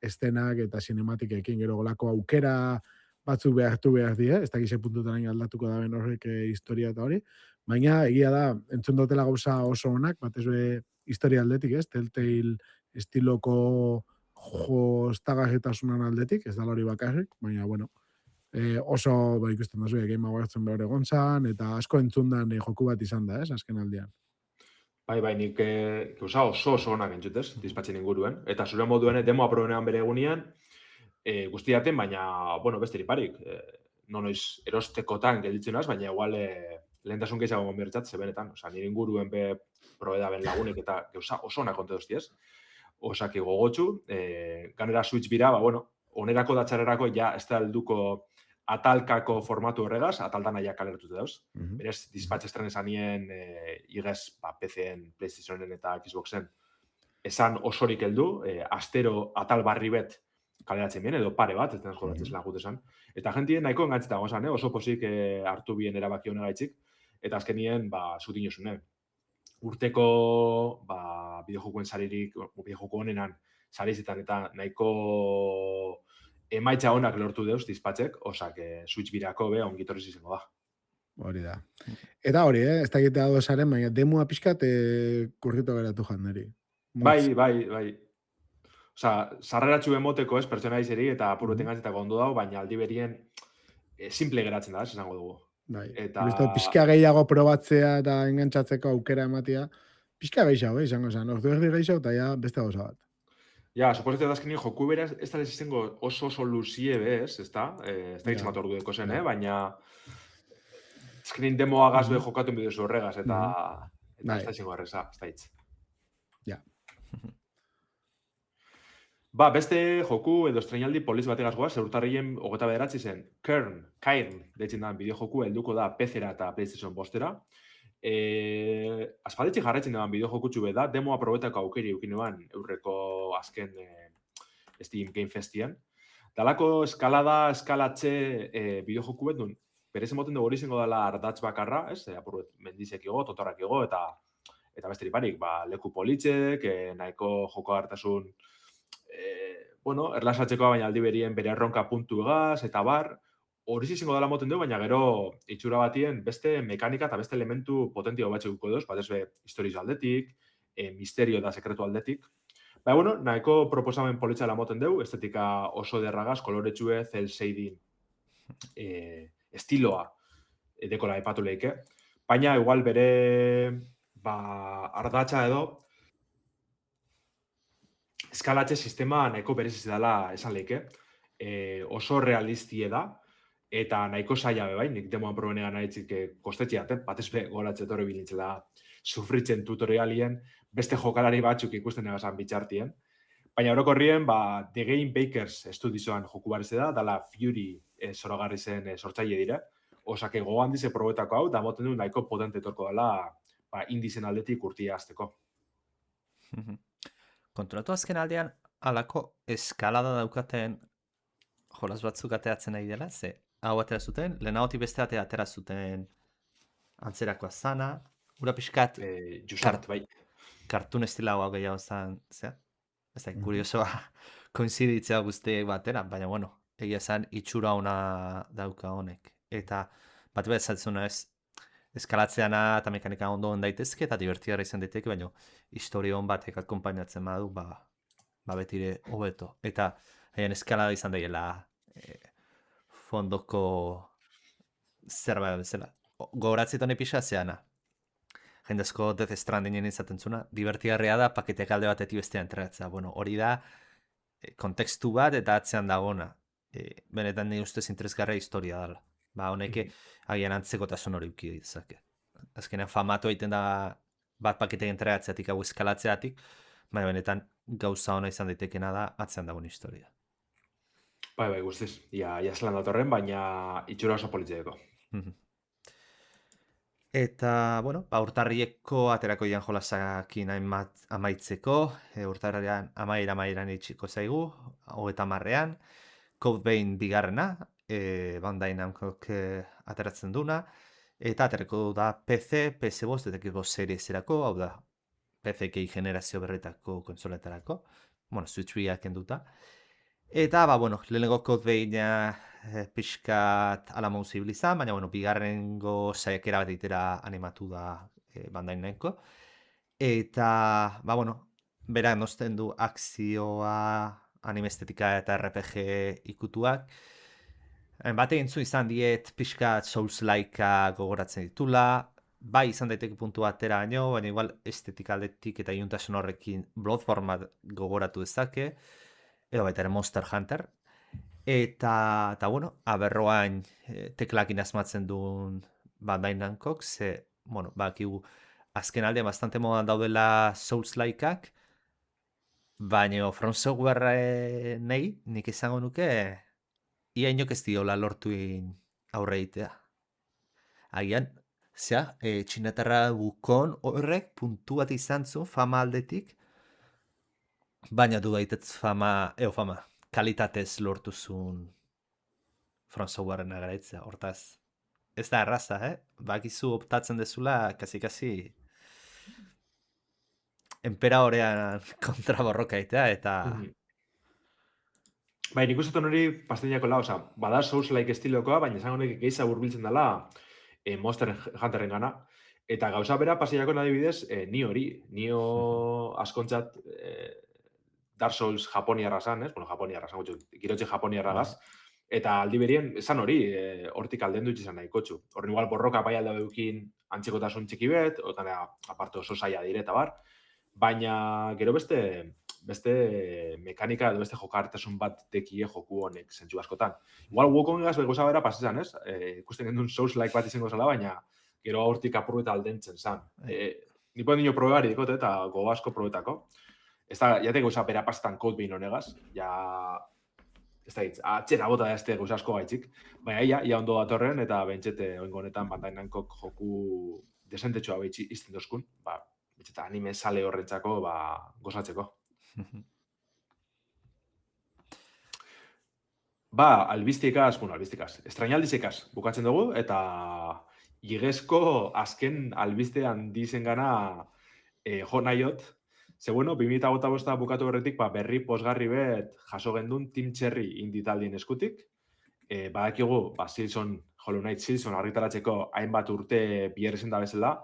S3: estenak eta sinematikekin gero golako aukera batzuk behartu behar die, ez dakize puntutaraino aldatuko da ben horrek historia eta hori, baina egia da, entzun dutela gauza oso onak, batez be historia aldetik, Telltale estiloko jostagarritasunan aldetik, ez da hori bakarrik, baina bueno, oso ikusten dazu, Game Awards-en behar egon zan, eta asko entzundan joku bat izan da, azken aldean.
S4: Bai, nik gauza oso onak entzutez, dispatchen inguruen, eta zure moduen demoa probenean bere egunean, guztiaten, baina, bueno, beste riparik, noiz erostekotan gelditzen az, baina igual lehentasun gehiago gonbiertzat, zebenetan, nire inguruen probeda ben lagunek eta gauza oso onak konte doztiez, osaki gogotxu, ganera Switch bira, bueno, onerako da txarrerako, ja, ez da helduko atalkako formatu horregaz, ataldan aia kalertute dauz. Berez, dispatch estren esanien igez, PC-en, PlayStationen eta Xboxen, esan osorik heldu, astero atal barri bet kaleratzen bien, edo pare bat, ez den jodatzen lagut esan. Eta jentien nahiko engantzita gozan, oso posik hartu bien erabaki honegaitzik, eta azkenien, zutin josune. Urteko bideojokuen saririk, bideojoko honenan sarizetan eta nahiko emaitza honak lortu deuz dispatxek, osak Switch birako ongitorriz izango da.
S3: Hori da. Eta hori, ez da egitea dozaren, baina demua pixkat kurrito geratu jandari.
S4: Bai. Sarreratxu emoteko pertsonalizeri eta apurruten gantzetako ondo dago, baina aldi berien simple geratzen da, esango dugu.
S3: Bai, pixka gehiago probatzea eta engantzatzeko aukera ematea, pixka gehiago, izango zen, ordu erdi gehiago eta ja beste gauza bat.
S4: Ja, suposatzen da azkenin joku beraz, ez da izango oso luzie bez, ez da? Ez da izan bat ordu deko zen, baina azkenin demoa gazbe jokatu bidezu horregaz, eta ez da izango arreza, ez da hitz.
S3: Ja.
S4: Beste joku edo estrenaldi poliz bategaz goaz, urtarrien 29 zen, Cairn, deitzen da, bideojoku helduko da PC-era eta PlayStation bostera. Aspalditxe jarraitzen dagoen bideojokutxu da, demoa probetako aukeri eukinuan eurreko azken Steam Game Festian. Dalako eskalatxe bideojoku bet duen, berez emoten dugu hori izango dela ardatz bakarra, apurret mendizek igo, totorrak igo, eta beste riparik, leku politxek, nahiko joko hartasun erlasatzeko baina aldi berien bere erronka puntu egaz, eta bar, hori izango dela moten dugu, baina gero itxura batien beste mekanika eta beste elementu potentio batxekuko duz, batez be historizo aldetik, misterio eta sekretu aldetik. Baina, nahiko proposamen politxala moten dugu, estetika oso derragaz, koloretxue, cel shading estiloa dekola epatu lehike. Baina, igual bere ardatxa edo, eskalatxe sistema nahiko bereziz dela esan lehike. Oso realistie da, eta nahiko saia bai, nik demoan probenean nahitzik kostetxeaten, batez be goratze torre bilintzela sufritzen tutorialien, beste jokalari batzuk ikusten egazan bitxartien. Baina orokorrien, The Game Bakers estudioan joku barrize da, dala Fury zoragarri zen sortzaile dire, osake gogoan dize probetako hau, da moten du nahiko potente etorko dela indizen aldetik urtia azteko.
S5: Konturatu azken aldean, alako eskalada daukaten jolas batzuk ateatzen nahi dela, ze hau atera zuten, lehenagotik beste atera zuten antzerakoa zana, ura pixkat kartun estila hau gehiago zan, zea? Ez da, kuriosoa koinziditzea guztiek batera, baina bueno, egia zan itxura ona dauka honek. Eta bat behar zatzuna eskalatzeana eta mekanika ondo daitezke eta divertiara izan daiteke, baina historia hon batek akompainatzen badu, betire hobeto. Eta haien eskalada izan daiela fondoko zerbait bezala. Gogoratzetan episa zeana. Jendezko Death Strandingen izaten zuna, divertigarria da paketek alde batetik bestean entregatzea. Bueno, hori da kontekstu bat eta atzean dagona. Benetan nire ustez interesgarria historia dela. Honeke agian antzekotasun hori uki ditzake. Azkenean famatu egiten da bat paketek entregatzeatik hau eskalatzeatik, baina benetan gauza ona izan daitekena da atzean dagoen historia.
S4: Bai, guztiz. Ia zelan datorren, baina itxura oso politzeko.
S5: Mhm. Eta, bueno, urtarrieko aterako ian jolasakin amaitzeko, urtarrian amairan itxiko zaigu, 30ean, Code Vein bigarrena, Bandai Namcok ateratzen duna, eta aterako da PC, PS5 eta Xbox Serieserako, hau da, PC-kei generazio berretako konsoletarako, bueno, Switch biak enduta. Eta, lehenengo Code Veina pixkat ala mauzi izan, baina, bigarrengo saiakera bat eitera animatu da Bandai Namco. Eta, bera nosten du akzioa, anime estetika eta RPG ikutuak. Bate egin izan diet pixkat Souls-like gogoratzen ditula, bai izan daiteke puntu batera baina igual estetika aldetik eta iuntasun horrekin Bloodborne gogoratu dezake, edo baita ere Monster Hunter. Eta aberroan teklakin asmatzen duen Bandai Namcok, ze, bakigu azken aldean bastante modan daudela Souls-likeak, baina From Software nahi, nik izango nuke, ia inok ez diola lortuin aurre egitea. Agian, txinatarra bukon horrek puntu bat izan zuen fama aldetik, baina du daitetz fama, kalitatez lortu zuen From Softwaren agaraitzea, hortaz. Ez da erraza, bakizu optatzen dezula, kasi enperadorean kontra borroka egitea, eta...
S4: Bai, nik uste hori pasteinako bada Souls-like estilokoa, baina esango nek gehiza burbiltzen dela Monster Hunterren gana. Eta gauza bera pasteinako adibidez, Nio askontzat Dark Souls japoniarra zan, japoniarra zan, girotxe japoniarra gaz. Eta aldi berien, esan hori, hortik alden dut izan nahikotxu. Horren igual borroka bai alda beukin antzekotasun txiki bet, otan aparte oso zaila direta bar. Baina gero beste mekanika edo beste jokartasun bat dekie joku honek zentsu askotan. Igual Wukong egaz begoza bera pasetan, ez? Ikusten gendun Souls-like bat izango zela, baina gero hortik apurru eta aldentzen zan. Nipo dino probebari dikote eta gogo asko probetako. Ez da, jate gauza bera pasetan Code Vein honegaz, ez da hitz, atxera bota da este gauza asko gaitzik. Baina ia ondo datorren eta bentsete oingo honetan Bandai Namcok joku desentetxoa behitzi izten dozkun, bentseta anime sale horrentzako gozatzeko. Albistikaz, estrainaldizekaz bukatzen dugu, eta igezko azken albiste handizen gana jo nahiot. Ze, 2008 bukatu horretik, berri posgarri bet jaso gendun Team Cherry inditaldien eskutik. Badakigu, Silson, Hollow Knight Silson argitaratzeko hainbat urte bierrezen da bezala.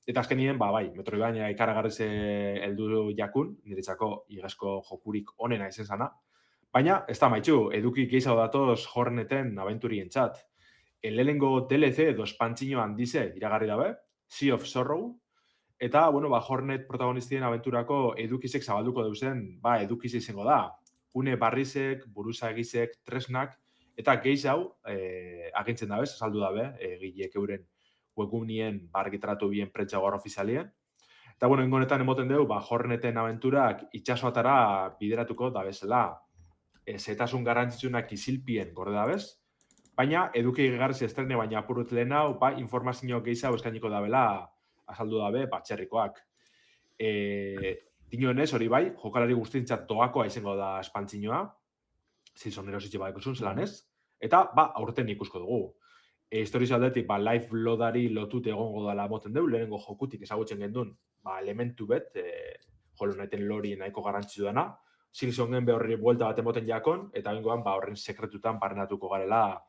S4: Eta azkenien, Metroidvania ikaragarriz heldu jakun, niretzako igezko jokurik onena izen zana. Baina, ez da maitxu, eduki gehiago datoz Horneten abenturien txat. Lehenengo DLC edo espantzino handize iragarri dabe, Sea of Sorrow, eta, Hornet protagonistien abenturako edukizek zabalduko deusen, edukize izango da. Une barrizek, buruza egizek, tresnak, eta gehiago agintzen dabez, azaldu dabe, egilek euren webgunien argitaratu bien prentxagoar ofizialien. Eta, ingonetan emoten dugu, Horneten abenturak itxasoatara bideratuko dabezela. Zetasun garrantzitsunak isilpien gorde dabez, baina eduki gegarriz estrene baina apurut lehen hau, informazio gehiago eskainiko dabela azaldu dabe, txerrikoak. Dinoenez, hori bai, jokalari guztintzat doakoa izango da espantzinoa, Silson erositxe badekuzun zelan ez, eta aurten ikusko dugu. Historiz aldetik, life loadari lotute egongo dela moten dugu, lehenengo jokutik ezagutzen gendun, elementu bet, Hollow Knighten lori nahiko garrantzitu dena, Silsonen behorri buelta bat emoten jakon, eta bengoan horren sekretutan barrenatuko garela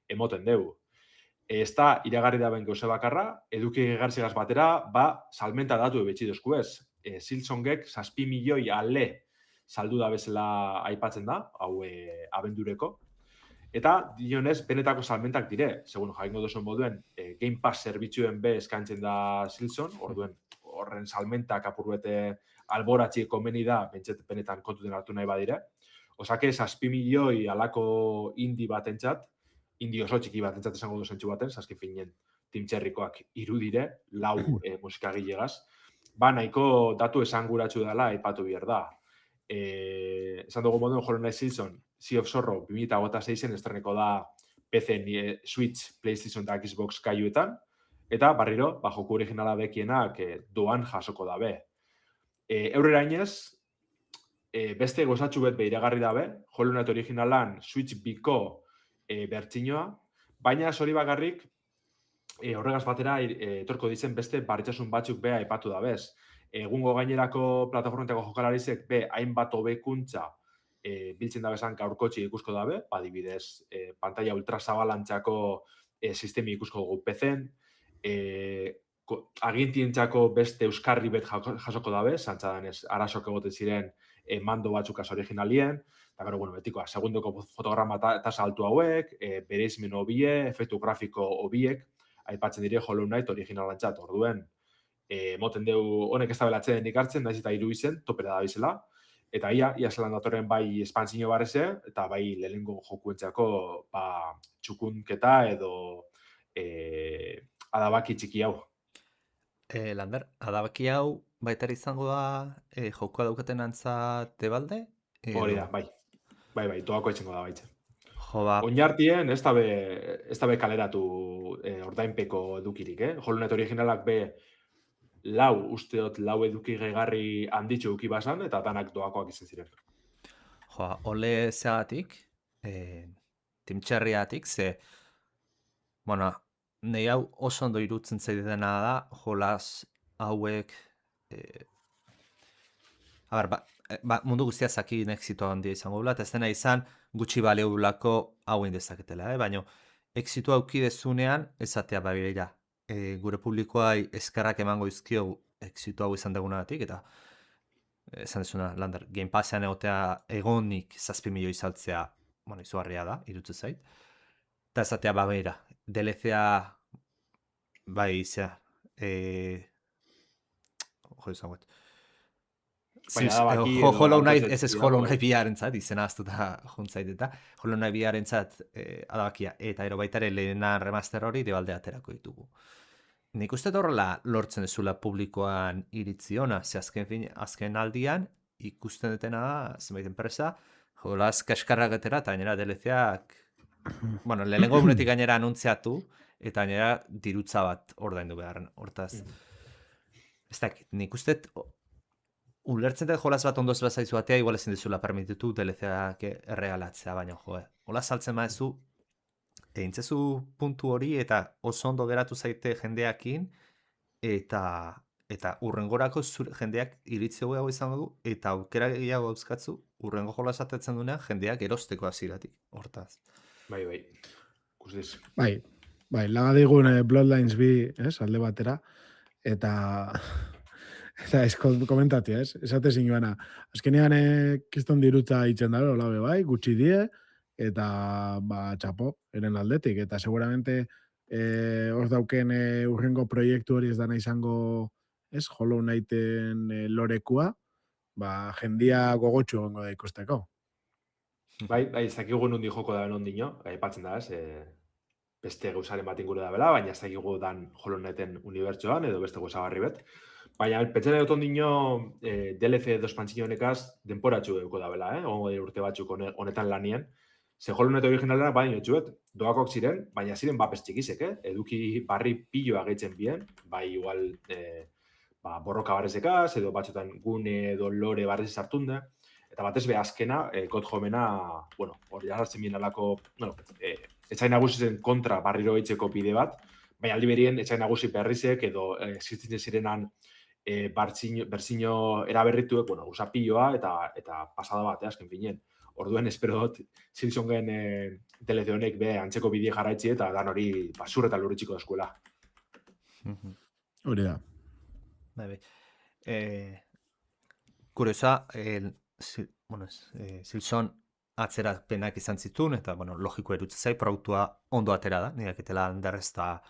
S4: emoten dugu. Ez da, iragarri da ben gauze bakarra, eduki gegarzegaz batera, salmenta datu ebetxi dozku ez. Silsongek 6 milioi ale saldu da bezala aipatzen da, hau abendureko. Eta, dionez, benetako salmentak dire, segun jaingo duzuen moduen, Game Pass zerbitzuen be eskaintzen da Silson, horren salmentak apurruete alboratzi komeni da, bentset benetan kontuten hartu nahi badire. Osake, 6 milioi alako indi batentzat, indi oso txiki batentzat esango du zentsu baten, zazki finen Team Cherrykoak 3 dire, 4 musikagilegaz. Nahiko datu esanguratsu dela aipatu behar da. Esan dugu moduen Hollow Knight Silson, Sea of Sorrow 2026-en estreneko da PC, Switch, PlayStation eta Xbox kaiuetan, eta barriro, joku originala dekienak doan jasoko dabe. Eurrera inez, beste gozatxu bet behiragarri dabe, Hollow Knight originalan Switch biko bertsinoa, baina hori bakarrik horregaz batera etorko ditzen beste baritzasun batzuk bea aipatu dabez. Egungo gainerako plataformetako jokalarizek hainbat hobekuntza biltzen dabezan gaurkotxi ikusko dabe, adibidez, pantalla ultrazabalantzako sistemi ikusko dugu PC-en, agintientzako beste euskarri bet jasoko dabe, zantzadanez, arasok egoten ziren mando batzuk az originalien, eta gero, betikoa, segundoko fotograma tasa altu hauek, bereizmen hobie, efektu grafiko hobiek, aipatzen dire Hollow Knight originalantzat, orduen, moten deu honek ez da belatzen ikartzen, naiz eta hiru izen, topera da bizela, eta ia zelan datorren bai espantzino barreze, eta bai lehenengo jokuentzako txukunketa edo adabaki txiki hau.
S5: Lander, adabaki hau baita izango da jokoa daukaten antza tebalde?
S4: Hori da, bai. Bai, doako etxengo da baitze.
S5: Jo, ba...
S4: Oinartien ez da be kaleratu ordainpeko edukirik, Hollow Knight originalak be usteot lau eduki gehigarri handitxo eduki basan, eta danak doakoak izan ziren.
S5: Jo, ole zeagatik, timtxerriatik, ze, bueno, nahi hau oso ondo irutzen zaidetena da, jolas hauek, mundu guztia zakin exito handia izango dula, eta ez dena izan gutxi baleulako hauen dezaketela, baina exito aukidezunean ezatea babirera. Gure publikoai eskerrak emango izkio exito hau izan dagunagatik, eta esan dezuna, Lander, Game Passean egotea egonik 7 milioi saltzea, bueno, izugarria da, irutze zait. Eta ezatea babera, DLC-a bai, zea, jo izan guet. Hollow Knight, ez Hollow Knight biharentzat, izena aztuta juntzait eta Hollow Knight biharentzat adabakia, eta ero baitare lehenan remaster hori debalde aterako ditugu. Nik uste horrela lortzen dezula publikoan iritzi ona, ze azken aldian ikusten dutena da, zenbait enpresa, jolaz kaskarrak etera, eta gainera DLC-ak, bueno, lehenengo egunetik gainera anuntziatu, eta gainera dirutza bat ordaindu beharren, hortaz. Ez dakit, nik uste ulertzen dut jolaz bat ondoz bazaizu batea, igual ezin dezula permititu DLC-ak erregalatzea, baina hola saltzen maezu, egintzezu puntu hori eta oso ondo geratu zaite jendeakin eta urrengorako jendeak iritzi hau izango du eta aukera gehiago dauzkatzu urrengo jola esatetzen duenean jendeak erosteko hasieratik, hortaz.
S4: Bai, ikusiz.
S3: Bai, laga digun Bloodlines bi, alde batera, eta ez komentati, esate zinuana. Azkenean kiston dirutza itzen dabe, olabe bai, gutxi die, eta txapo, eren aldetik, eta seguramente hor dauken urrengo proiektu hori ez dana izango Hollow Knighten lorekua, jendia gogotxu gongo da ikusteko.
S4: Bai, ez dakigu nundi joko da nondino, aipatzen da, beste gauzaren bat inguru da bela, baina ez dakigu dan Hollow Knighten unibertsoan, edo beste gauzagarri bet. Baina, pentsaren dut ondino DLC dospantxino honekaz denporatxu euko da bela, urte batzuk honetan lanien. Ze Hollow Knight originalera baina etxuet, doakoak ziren, baina ziren bapes txikizek, eduki barri piloa gehitzen bien, bai igual borroka barrezekaz, edo batzutan gune edo lore barrez sartunde, eta batez be azkena, God Homena, hori jarratzen bien alako, etxain nagusizen kontra barriro eitzeko bide bat, baina aldi berien etxain nagusi berrizek edo existitzen zirenan bertsino eraberrituek, usapilloa eta pasada bat, azken finen. Orduen, espero dut, Silsongen DLC honek antzeko bidea jarraitzi eta dan hori basur eta lurritxiko da eskuela.
S3: Hori da.
S5: Kuriosa, Silson atzerapenak izan zituen, eta logiko erutze zai, produktua ondo atera da, niraketela handarrez eta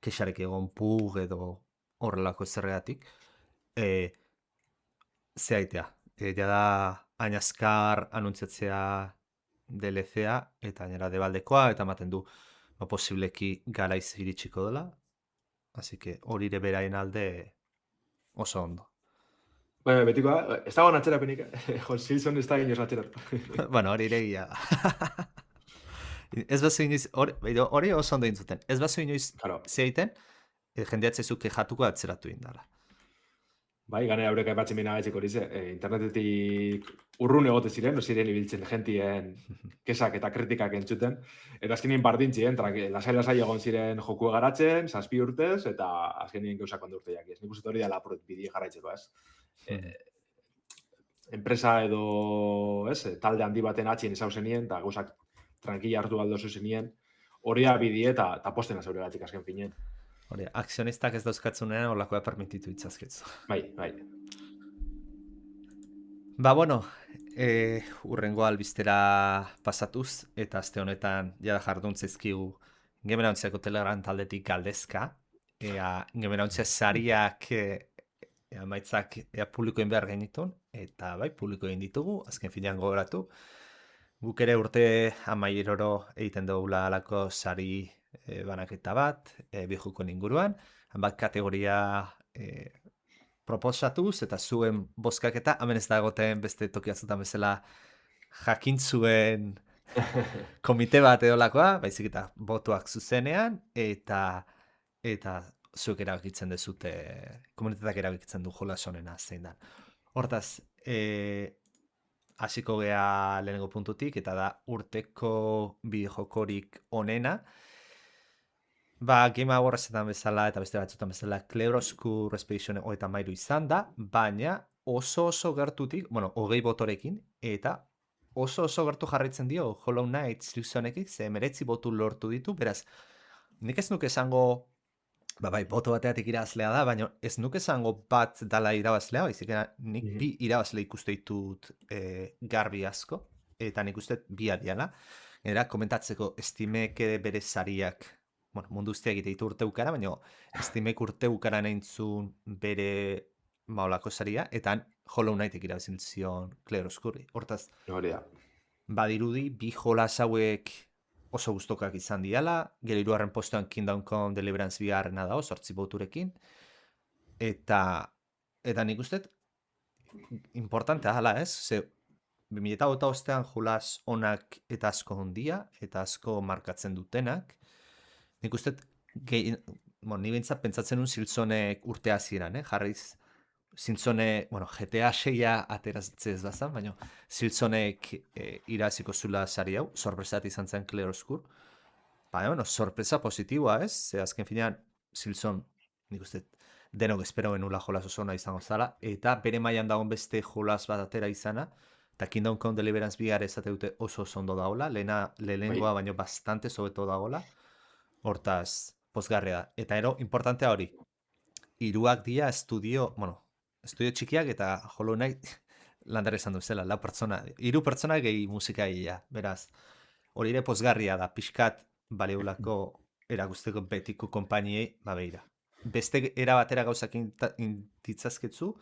S5: kexarek egon pug edo horrelako zerregatik. Zehaitea, da hain azkar anuntziatzea DLC-a eta gainera debaldekoa, eta ematen du posibleki garaiz iritsiko dela. Así que hori ere beraien alde oso ondo.
S4: Betikoa, ez dagoen atzerapenik, jo, Silson ez da inoz atzeratu.
S5: Bueno, hori iregia da. Ez bazu inoiz, hori oso ondo intzuten. Ez bazu inoiz
S4: Claro.
S5: zeiten, jendeatzezuk kejatuko atzeratu indala.
S4: Bai, ganera eureka epatzen bina gaitzik hori ze, internetetik urrun egote ziren, ziren ibiltzen gentien kesak eta kritikak entzuten, eta azkenien bardintzien, lasai egon ziren joku garatzen, 7 urtez, eta azkenien gauzak ondo urte jakiz. Nik uste hori dela apurret bidie jarraitzeko, ez? Enpresa edo, talde handi baten atxien izau zenien, eta gauzak tranquila hartu galdozu zenien, hori da bidie eta postena zeure gatik azken finien.
S5: Hori, akzionistak ez dauzkatzunean holakoa permititu itzazketzu.
S4: Bai.
S5: Ba, bueno, urrengo albistera pasatuz, eta aste honetan jada jarduntzezkigu Gemerauntzeko Telegram taldetik galdezka, Gemerauntzia sariak amaitzak publikoen behar genitun, eta bai, publikoen ditugu, azken finean gogoratu. Guk ere urte amaieroro egiten dugula alako sari banaketa bat, bijuko inguruan, bat kategoria proposatuz, eta zuen bozkaketa, hemen ez da egoten beste tokiatzutan bezala jakintzuen komite bat edolakoa, baizik eta botuak zuzenean, eta zuek erabakitzen dezute, komunitateak erabakitzen du jolas honena zein da. Hortaz, hasiko gea lehenengo puntutik, eta da urteko bideojokorik onena. Ba, Game Awards-etan bezala eta beste batzutan bezala Claroscure Expedition 33 izan da, baina oso gertutik, 20 botorekin, eta oso gertu jarraitzen dio Hollow Knight Silksonekik, ze 19 botu lortu ditu, beraz, nik ez nuke esango, bai, boto bateatik irabazlea da, baina ez nuke esango bat dala irabazlea, baizik nik bi irabazle ikuste ditut garbi asko, eta nik uste bi adiala. Era, komentatzeko Steamek bere sariak, mundu guztiak ditu urte bukara, baina Steamek urte bukara nahintzun bere maolako saria, eta Hollow Knightek irabazin zion Claroscure. Hortaz, badirudi, bi jolas hauek oso guztokak izan diala, gero 3. postuan Kingdom Come Deliverance bigarrena dago, 8 boturekin, eta nik uste, importantea hala ez, ze 2008an jolas onak eta asko hondia, eta asko markatzen dutenak, nik uste, ni bintzat pentsatzen un Siltzonek urtea ziren, jarriz, Siltzone, GTA 6a ateratzez bazan, baina Siltzonek iraziko zula sari hau, sorpresat izan zen Claroscure. Baina, sorpresa positiboa ez, ze azken finean Siltzon, nik uste, denok espero genula jolas oso ona izango zala, eta bere mailan dagoen beste jolas bat atera izana, eta Kingdom Come Deliverance bigar ezate dute oso ondo dagoela, lehenengoa baino bastante sobeto dagoela, hortaz, pozgarria da. Eta importantea hori, hiruak dia estudio txikiak eta Hollow Knight landare esan duzela, 3 pertsona gehi musika egia, beraz, hori ere pozgarria da, pixkat baleulako erakusteko betiko konpainiei, beira. Beste erabatera gauzak intitzazketzu,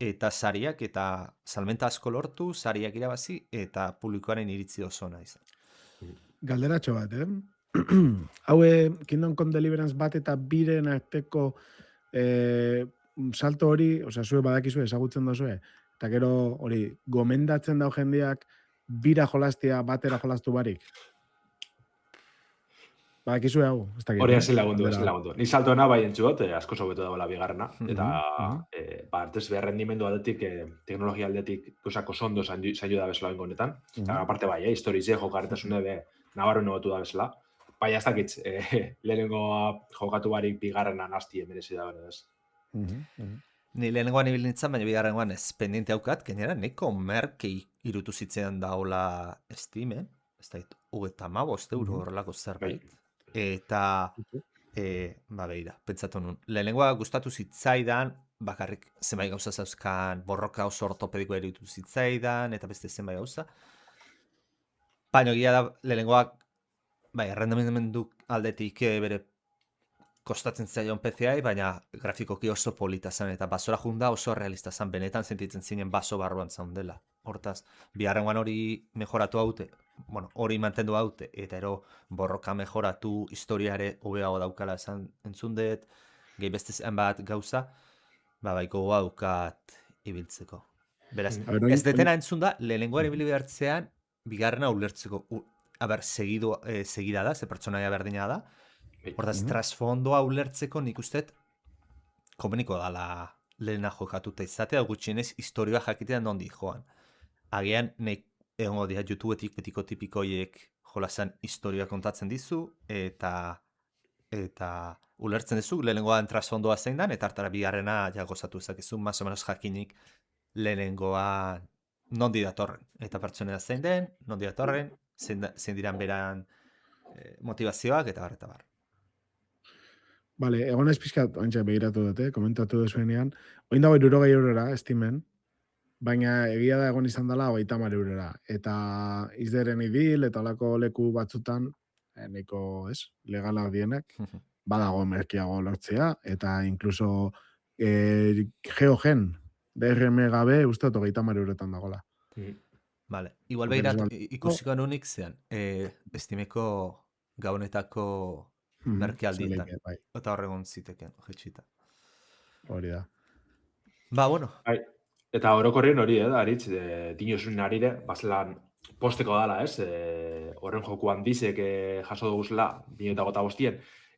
S5: eta sariak, eta salmenta asko lortu, sariak irabazi, eta publikoaren iritzi oso ona izan.
S3: Galderatxo bat, Hau Kingdom Come Deliverance bat eta biren arteko salto hori, zue badakizue, ezagutzen dozue, eta gero hori, gomendatzen dau jendeak bira jolastia batera jolastu barik. Badakizue hau?
S4: Hori hasi lagundu. Ni saltoena bai entzuot, asko sobeto dagoela bigarrena, eta artez behar rendimendu aldetik, teknologia aldetik, gauzako sondo zailo da bezala bengo honetan. Aparte bai, historize jokarretasune be, nabarren egotu da bezala. Bai, ez dakitz, lehenengo jokatu barik bigarrena nasti emerezi da bera ez.
S5: Ni lehenengoan ibil nintzen, baina bigarrengoan ez pendiente haukat, gainera neko merkei irutu zitzen daola Steamen, ez da, 35 euro horrelako zerbait. Eta, beira, pentsatu nun. Lehenengoa gustatu zitzaidan, bakarrik zenbait gauza zauzkan, borroka oso ortopedikoa irutu zitzaidan, eta beste zenbait gauza. Baina egia da, lehenengoak, errendamendu aldetik bere kostatzen zaion PC-ai, baina grafikoki oso polita zen, eta basora junda oso realista zen, benetan sentitzen zinen baso barruan zaundela. Hortaz, bigarrengoan hori mejoratu haute, hori mantendu haute, eta ero borroka mejoratu, historiare hobeago daukala esan entzundet, gehi beste zen bat gauza, baiko daukat ibiltzeko. Beraz,
S3: A ver,
S5: ez detena entzun da, lehenengoan ibili behartzean, bigarrena ulertzeko. Segida da, ze pertsonaia berdina da. Hortaz, trasfondoa ulertzeko nik usteet komeniko dala lehena jokatuta izatea, gutxienez historioa jakitean nondi joan. Agian, egongo dira YouTubeetik betiko tipikoiek jolasan historioa kontatzen dizu, eta ulertzen duzu, lehenengoan trasfondoa zein dan, eta hartara bigarrena gozatu ezakizu, más o menos jakinik lehenengoa nondi datorren. Eta pertsonea zein den, nondi datorren, zein diran beran motivazioak, eta bar.
S3: Vale, egon ez pixkat, ointxe begiratu dute, komentatu duzuenean, oin dago 60 eurora, estimen, baina egia da egon izan dela 30 eurora. Eta izderen idil, eta olako leku batzutan, neko, legalak dienak, badago merkiago lortzea, eta inkluso geogen, DRM gabe, uste 30 eurotan dagoela.
S5: Vale, igual behiratu ikusiko anunik zean, estimeko gaunetako merkealdietan. Eta horregon ziteken, jetxita.
S3: Hori da.
S5: Ba, bueno.
S4: Eta orokorrien hori, Aritz, dinosun narire, bazelan posteko dala, horren joku handizek jaso duguzela, 2005,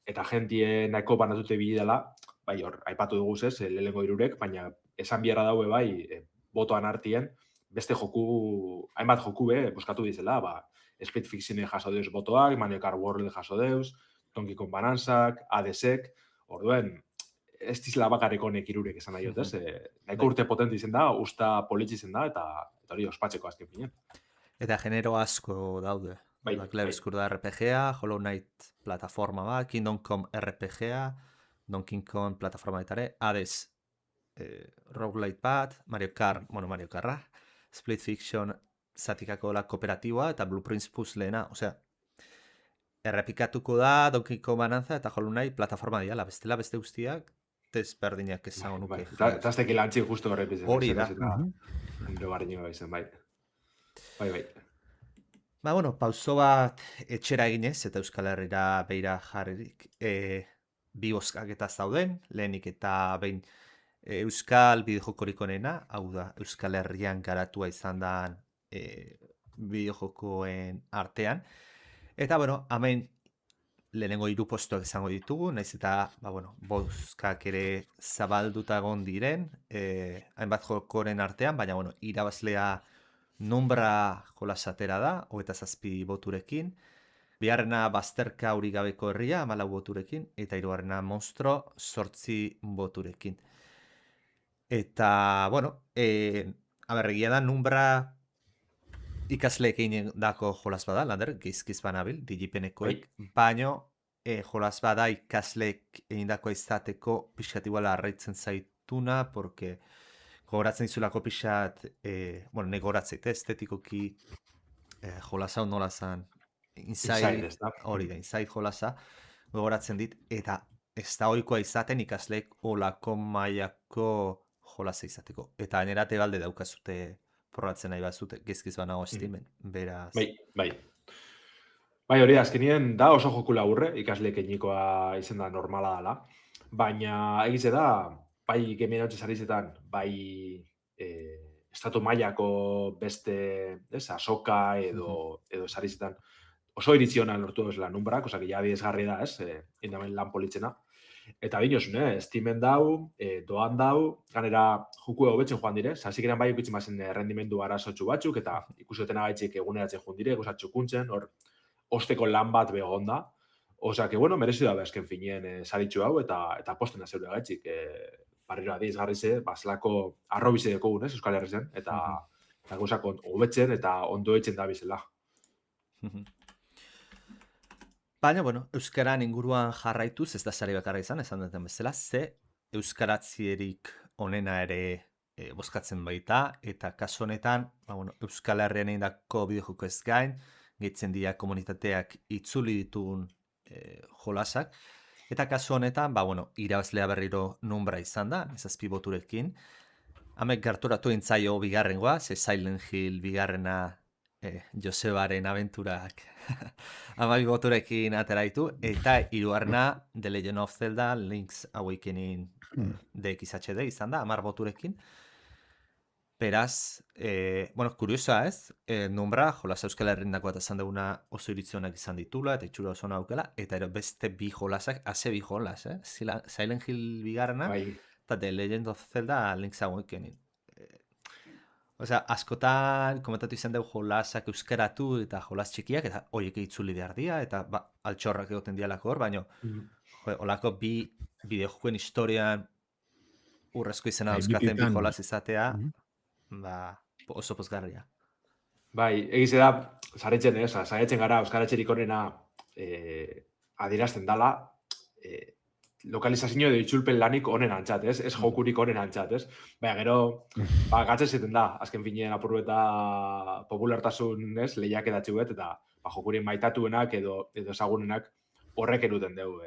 S4: eta jentien nahiko banatute bide dela, bai, hor, aipatu duguz lehenengo irurek, baina esan biharra daue bai, botoan hartien, beste joku, hainbat joku buskatu dizela, Speed Fiction jaso deus botoak, Mario Kart World jaso deus, Donkey Kong Bonanzak, Hadesek, orduen, ez dizela bakarrik honek irurek esan nahi dut, nahiko urte potente izen da, usta politxe izen da, eta hori ospatzeko azken finen.
S5: Eta genero asko daude. Claroscuro da RPG-a, Hollow Knight plataforma ba, Kingdom Come RPG-a, Donkey Kong plataforma etare, Hades roguelite bat, Mario Karra, Split Fiction zatikako la kooperatiboa, eta Blueprints puzzleena, osea, errepikatuko da Donkey Kong Bonanza eta Hollow Knight plataforma diala, beste guztiak, desberdinak esango nuke.
S4: Eta azteki lantzik justu horrepizen.
S5: Hori da.
S4: Nire barriñoa izan, bai. Bai.
S5: Ba, bueno, pauso bat etxera eginez, eta Euskal Herrira beira jarririk, bi bozkak eta zauden, lehenik eta behin Euskal bideojokorik onena, hau da, Euskal Herrian garatua izan da bideojokoen artean. Eta, bueno, hemen lehenengo 3 postuak izango ditugu, naiz eta, bozkak ere zabalduta egon diren, hainbat jokoren artean, baina, irabazlea Numbra jolasatera da, 27 boturekin, bigarrena Bazterka hori gabeko herria, 14 boturekin, eta hirugarrena Monstro 8 boturekin. Eta, egia da, Numbra ikasleek egin dako jolas bada, lander, gizkiz banabil, digipenekoek, baino jolas bada ikasleek egin dako izateko pixkat iguala arraitzen zaituna, porque gogoratzen dizulako pixat, ne gogoratzeit, estetikoki jolas hau nola zan, Inside jolasa, gogoratzen dit, eta ez da ohikoa izaten ikasleek olako mailako jolasa izateko. Eta gainera tebalde daukazute probatzen nahi bazute, gizkiz banago estimen, beraz...
S4: Bai, hori azkenien da oso joku laburre, ikasleek eginikoa izen da normala dela, baina egize da, bai gemien hau txezarizetan, bai estatu mailako beste, asoka edo sarizetan, oso irizionan lortu duzela Numbrak, osak, ja bidezgarri da, indamen lan politzena. Eta dinosun, estimen dau, doan dau, ganera joku hobetzen joan dire, zazikeran bai ikutzen bazen rendimendu arazotxu batzuk, eta ikusetena gaitzik eguneratzen joan dire, txukuntzen, hor, osteko lan bat begon da. Osak, merezi da bezken finien saritxu hau, eta posten azeure gaitzik, barriro adizgarri ze, zelako arrobize dekogun, Euskal Herrizen, eta gauzak hobetzen eta ondo etzen da bizela.
S5: Baina, euskaran inguruan jarraituz, ez da sari bakarra izan, esan duten bezala, ze euskaratzierik onena ere bozkatzen baita, eta kasu honetan, Euskal Herrian egindako bideojoko ez gain, gehitzen dira komunitateak itzuli ditugun jolasak, eta kasu honetan, irabazlea berriro Numbra izan da, 7 boturekin, hamek gerturatu intzaio bigarrengoa, ze Silent Hill bigarrena Josebaren abenturak 12 boturekin ateraitu, eta hirugarrena The Legend of Zelda Link's Awakening DXHD izan da, 10 boturekin. Beraz, bueno, kuriosoa ez, nombra, jolas Euskal Herrindakoa eta esan duguna oso iritzi izan ditula, eta itxura oso aukela, eta ero beste bi jolasak, ase bi jolas, Silent Hill bigarrena,
S4: Bai,
S5: eta The Legend of Zelda Link's Awakening. Osea, askotan komentatu izan dugu jolasak euskaratu eta jolas txikiak, eta horiek itzuli behar dira, eta altxorrak egoten dialako hor, baina olako bi bideojokoen historian urrezko izena dauzkaten bi jolas izatea, oso pozgarria.
S4: Bai, egize da, saiatzen gara euskaratxerik onena adierazten dala, lokalizazio edo itzulpen lanik onen antzat, ez? Ez jokurik onen antzat, ez? Baina gero, gatzen zeten da, azken finean apurru eta populartasun, ez? Lehiak edatxe bet, eta jokurien maitatuenak edo ezagunenak horrek eruten deu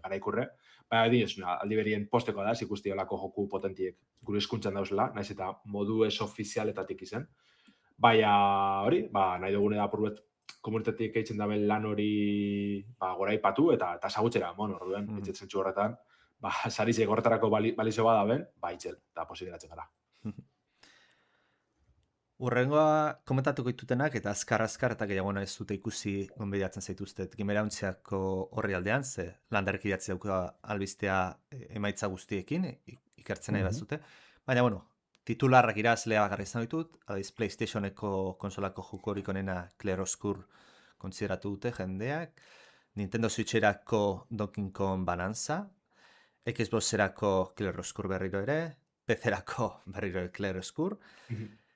S4: garaikurre. Baina aldi berien posteko da, ikusti olako joku potentiek gure hizkuntzan dauzela, naiz eta modu ez ofizialetatik izen. Baina hori, nahi dugune da apurruet komunitatik eitzen daben lan hori goraipatu eta zagutxera, orduen, etxetzen txu horretan, sarizek horretarako balizio bada ben, itzel, eta posibilatzen gara.
S5: Urrengoa komentatuko ditutenak eta azkar eta gehiago ez dute ikusi gonbidatzen zaituztet Gimerauntziako horri aldean, ze landarek idatzi dauka albistea emaitza guztiekin, ikertzen nahi bazute. Baina, bueno, titularrak irazlea bakarri izan ditut, adiz PlayStationeko konsolako jokorik onena Claroscur kontsideratu dute jendeak, Nintendo Switcherako Donkey Kong Bonanza, Xboxerako Claroscur berriro ere, PC-erako berriro ere Claroscur,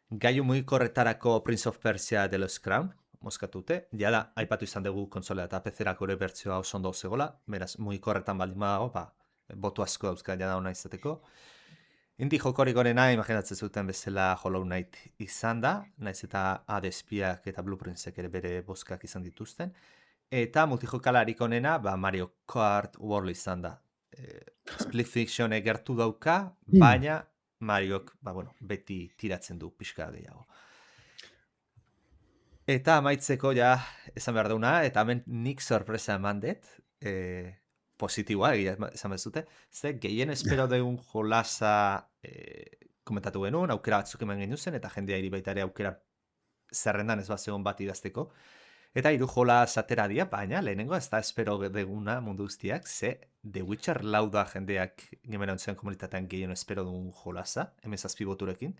S5: Gaiu mugikorretarako Prince of Persia The Lost Crown, moskatute, jada, aipatu izan dugu konsolea eta PC-erako ere bertzioa oso ondo zegoela, beraz, mugikorretan baldin badago, botu asko dauzka jada ona izateko. Indie jokorik onena, imaginatzen zuten bezala Hollow Knight izan da, naiz eta Adespiak eta Blueprintsek ere bere bozkak izan dituzten, eta multijokalarik onena, Mario Kart World izan da. Split Fiction gertu dauka, baina Mariok, beti tiratzen du pixka gehiago. Eta amaitzeko esan behar duna, eta hemen nik sorpresa eman dut, positiboa, esan behar zute, ze gehien espero dugun jolasa komentatu genuen, aukera batzuk eman genuen zen, eta jendea hiri baita ere aukera zerrendan ez bat zegoen bat idazteko. Eta hiru jolas atera dira, baina lehenengo ez da espero deguna mundu guztiak, ze The Witcher lau da jendeak Gimerauntzian komunitatean gehien espero dugun jolasa, M7 boturekin.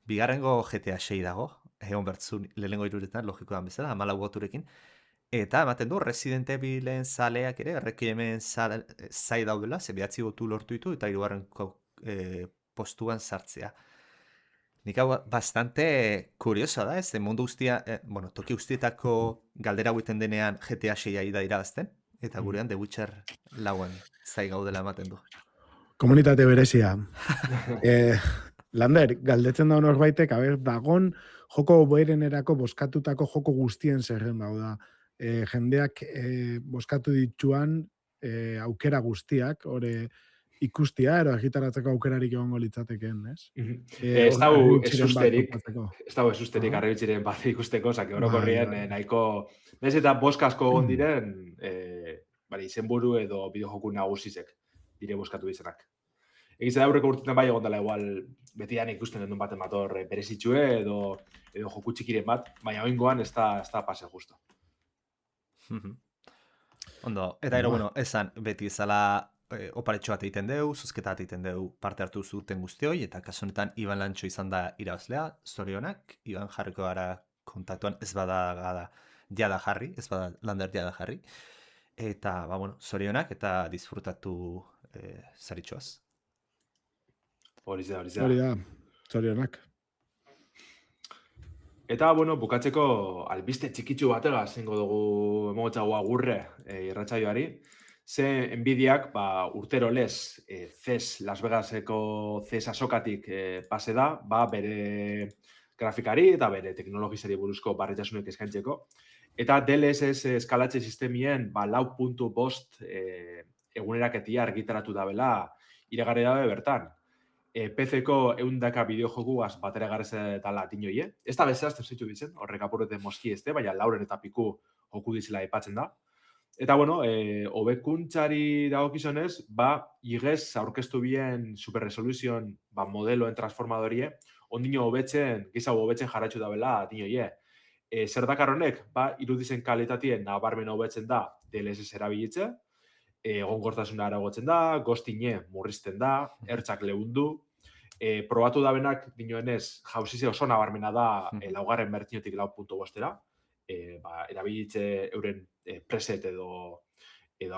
S5: Bigarrengo GTA 6 dago, egon bertzun lehenengo iruretan, logikoan bezala, 14 boturekin. Eta ematen du, Resident Evilen zaleak ere, Requiemen zai daudela, ze 9 botu lortu ditu, eta hirugarren postuan sartzea. Nik hau bastante kurioso da, ez? Mundu guztia, toki guztietako galdera guiten denean GTA 6 da irabazten, eta gurean The Witcher lauen zai gaudela ematen du.
S3: Komunitate berezia. Lander, galdetzen da norbaitek, dagon joko berenerako boskatutako joko guztien zerren dauda. Jendeak boskatu dituan aukera guztiak, hori ikustia, ero agitaratzeko aukerarik egongo litzateken, ez?
S4: Ez dago esusterik arrebitziren bat ikusteko, zake orokorrien nahiko, ez eta boskasko egon diren, izenburu edo bideojoku nagusizek dire boskatu izanak. Egiz da aurreko urtetan bai egon dela igual betian ikusten den baten bat hor berezitxue edo joku txikiren bat, baina oingoan ez da pase justo.
S5: Ondo, eta esan beti izala oparetxo bat egiten deu, zuzketa bat egiten deu parte hartu zuten guztioi, eta kasu honetan Iban Lantxo izan da irabazlea, zorionak, Iban jarriko gara kontaktuan ez bada jada jarri, ez bada Lander jada jarri, eta, zorionak eta disfrutatu zaritxoaz.
S4: Hori da.
S3: Zorionak.
S4: Eta, bukatzeko albiste txikitsu batega zengo dugu emogotxagoa gurre irratsaioari. Ze Nvidiak urtero lez CES Las Vegaseko CES asokatik pase da, bere grafikari eta bere teknologizari buruzko barretasunek eskaintzeko. Eta DLSS eskalatze sistemien 4.5 eguneraketia argitaratu dabela iragarri dabe bertan. PC-ko 100 bideojokuaz batera garreza eta latinoie. Ez da bezazten zeitu bitzen, horrek apurreten moski ezte, baina lauren eta piku joku dizela epatzen da. Eta, hobekuntzari dagokizonez, igez aurkeztu bien super resolution modeloen transformadorie ondino hobetzen, gehiago hobetzen jarraitzu da bela, dinoie. Zer dakar honek, ba, irudizen kalitatien nabarmen hobetzen da DLSS erabilitze, egonkortasuna aragotzen da, ghosting murrizten da, ertzak leundu, probatu da benak, dinoenez, jauzize oso nabarmena da laugarren bertinotik 4.5-era, ba, erabilitze euren preset edo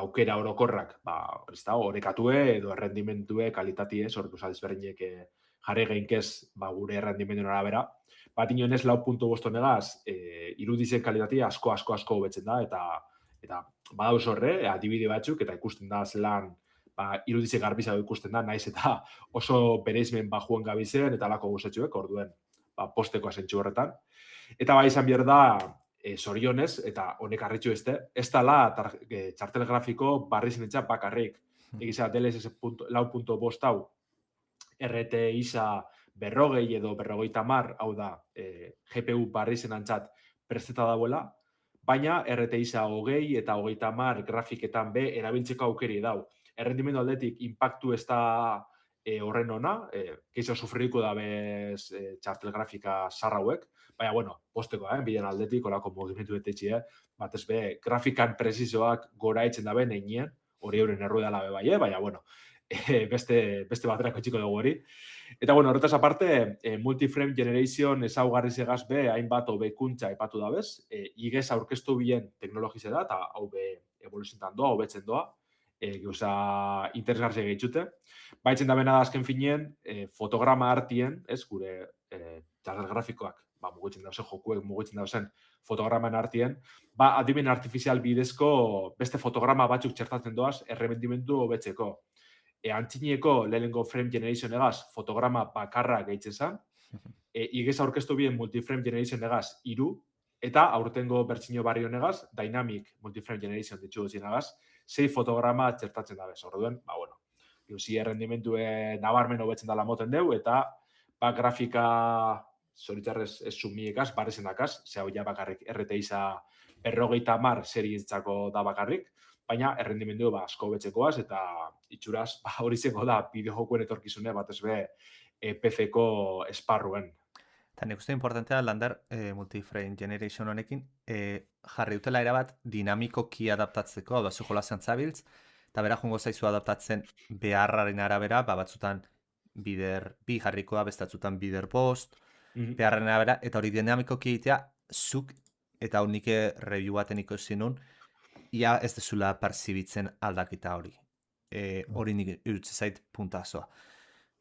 S4: aukera orokorrak, ba, ez da, orekatue edo errendimentue kalitatie, sortu zadezberdinek jarri geinkez, ba, gure errendimenduen arabera. Bat inoenez 4.5 honegaz, irudizen kalitatea asko hobetzen da, eta badauz horre, adibide batzuk, eta ikusten da zelan, ba, irudize garbizago ikusten da, naiz eta oso bereizmen bajuen gabizen, eta alako guzetxuek, orduen, ba, posteko asentxu horretan. Eta bai izan behar da, zorionez, eta honek arritxu ez dala txartel grafiko barri zinetxa bakarrik. Egiza, DLSS 4.5 hau, RT isa 40 edo 50, hau da, GPU barri zenantzat presteta dauela, baina RT isa 20 eta 30 grafiketan be erabiltzeko aukeri dau. Errendimendu aldetik, impactu ez da horren ona, geixo sufriko da bez txartel grafika sarra hauek, baina, bueno, posteko, bidean aldetik, horako mogimentu betetxe, bat ez be, grafikan presizoak gora etzen da ben, einien, hori euren erruedala be bai, baina, bueno, beste baterako txiko dugu hori. Eta, bueno, horretaz aparte, multiframe generation ezaugarri segaz be, hainbat hobekuntza epatu da bez, igez aurkeztu bien teknologize da, eta hau be evoluziontan doa, hobetzen doa, gauza interesgarria gehitxute. Baitzen da bena da azken finien, fotograma artien, ez, gure txartel grafikoak, ba, mugitzen dauzen jokuek, mugitzen dauzen fotograman artien, ba, adimen artifizial bidezko beste fotograma batzuk txertatzen doaz, erremendimendu hobetzeko. Antzineko lehenengo frame generation egaz, fotograma bakarra gehitzen zen, igez aurkeztu bien multiframe generation egaz 3, eta aurtengo bertsio barri honegaz, dynamic multiframe generation ditxu duzien egaz, 6 fotograma txertatzen da bez. Orduen, ba, bueno, gauzi errendimentue nabarmen hobetzen dala moten deu, eta ba, grafika zoritzarrez ez sumiekaz, barrezen dakaz, ze hau ja bakarrik RTIsa 50 serietzako da bakarrik, baina errendimendu ba, asko betzekoaz, eta itxuraz ba, hori zengo da bideojokuen etorkizune batez be PC-ko esparruen.
S5: Eta nik uste importantea, Lander, multiframe generation honekin, jarri dutela erabat dinamikoki adaptatzeko, hau da, zu jolasean zabiltz, eta bera jongo zaizu adaptatzen beharraren arabera, ba, batzutan bider bi jarriko da, bestatzutan bider bost, beharraren arabera, eta hori dinamikoki egitea, zuk, eta nik review baten ikusi nun, ia ez dezula perzibitzen aldakita hori. Hori nik irutze zait puntazoa.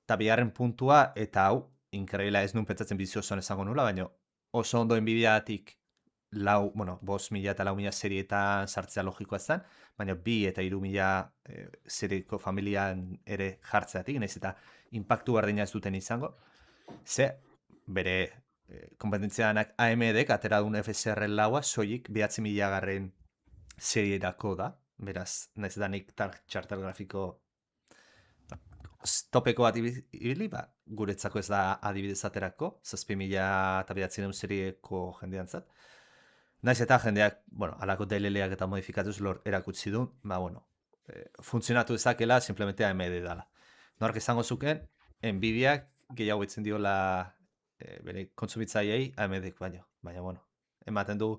S5: Eta biharren puntua, eta hau, inkreibila ez nun pentsatzen bizio osoan esango nula, baina oso ondo Nvidiatik 5.000 eta 4.000 serietan sartzea logikoa zen, baina 2 eta 3.000 serieko familian ere jartzeatik, nahiz eta impactu berdina ez duten izango. Ze, bere kompetentzianak AMDek atera duen FSR laua, soilik 9.000 garren serierako da, beraz, nahiz eta nik txartel grafiko topeko bat ibili, ba, guretzako ez da adibidez aterako, 7.000 eta 9.000 serieko jendeantzat. Naiz eta jendeak, bueno, alako DLL-ak eta modifikatuz erakutsi du, ba, bueno, funtzionatu ezakela, simplemente AMD dala. Nork izango zuken, Nvidiak gehiago etzen diola bere kontsumitzaileei AMDek baino. Baina, bueno, ematen du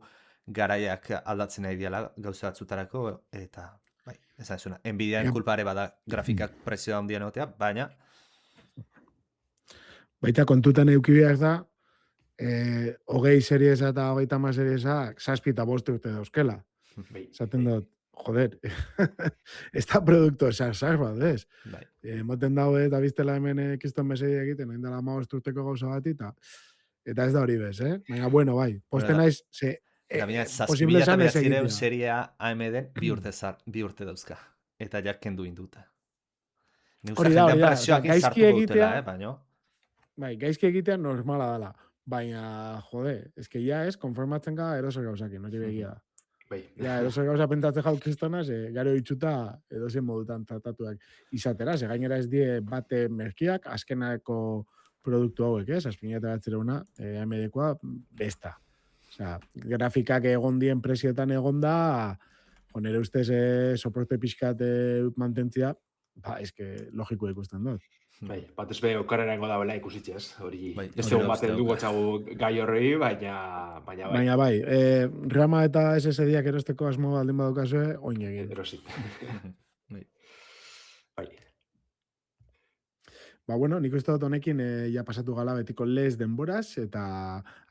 S5: garaiak aldatzen nahi diala gauza batzutarako, eta bai, esan zuna, Nvidiaren kulpare bada grafikak prezioa handian egotea, baina
S3: baita kontutan eukibiak da, 20 seriesa eta 30 seriesa 7 eta 5 urte dauzkela. Zaten dut, joder, ez da produkto esar bat, ez? Moten daue eta biztela hemen kiston mesedi egiten, hain dela 5 urteko gauza bat, eta ez da hori bez, Baina, bueno, bai, posten naiz,
S5: posible esan ez egitea. Seria AMD-en 2 urte dauzka, eta jak kendu induta.
S3: Hori da, gaizki egitea, bai, gaizki egitea normala dela. Baina, jode, eske ja ez, konformatzen gara eroso gauzakin, hori begia da. Ja, eroso gauza pentatze jau kristona, gero itxuta edozen modutan tratatuak izatera, gainera ez die bate merkiak, azkenako produktu hauek, ez? 6.000 AMD-koa besta. Osea, grafikak egon dien presioetan egon da, nire ustez soporte pixkat mantentzia, Ba, eske logiko ikusten dut.
S4: Bai, batez be okarrenango da bela ikusitzez, hori.
S5: Bai,
S4: Ez
S5: hori
S4: dugu
S5: da
S4: baten
S5: uste
S4: dugu
S5: dauka.
S4: txagu gai horrei, baina bai.
S3: Baina bai, Rama eta SSD-ak erosteko asmo baldin badukazue, oin egin.
S4: Erosit.
S5: Bai.
S4: Bai.
S3: Ba, bueno, nik uste dut honekin ja pasatu gala betiko lez denboraz, eta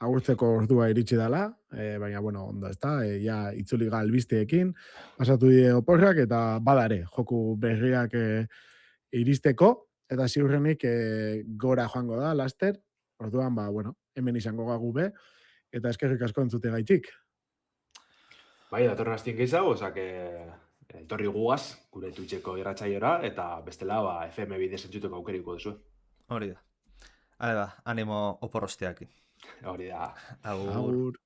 S3: agurtzeko ordua iritsi dela, baina, bueno, ondo, ezta, ja itzuli ga albisteekin, pasatu die oporrak, eta badare, joku berriak iristeko, eta ziurrenik gora joango da, laster, orduan, ba, bueno, hemen izango gagu be, eta eskerrik asko entzute gaitik.
S4: Bai, datorren astien gehiago, osake etorri gugaz, gure Twitcheko irratsaiora, eta bestela, ba, FM bidez entzuteko aukeriko duzu.
S5: Hori da. Hale ba, animo oporrosteakin.
S4: Hori da.
S5: Agur.
S3: Agur.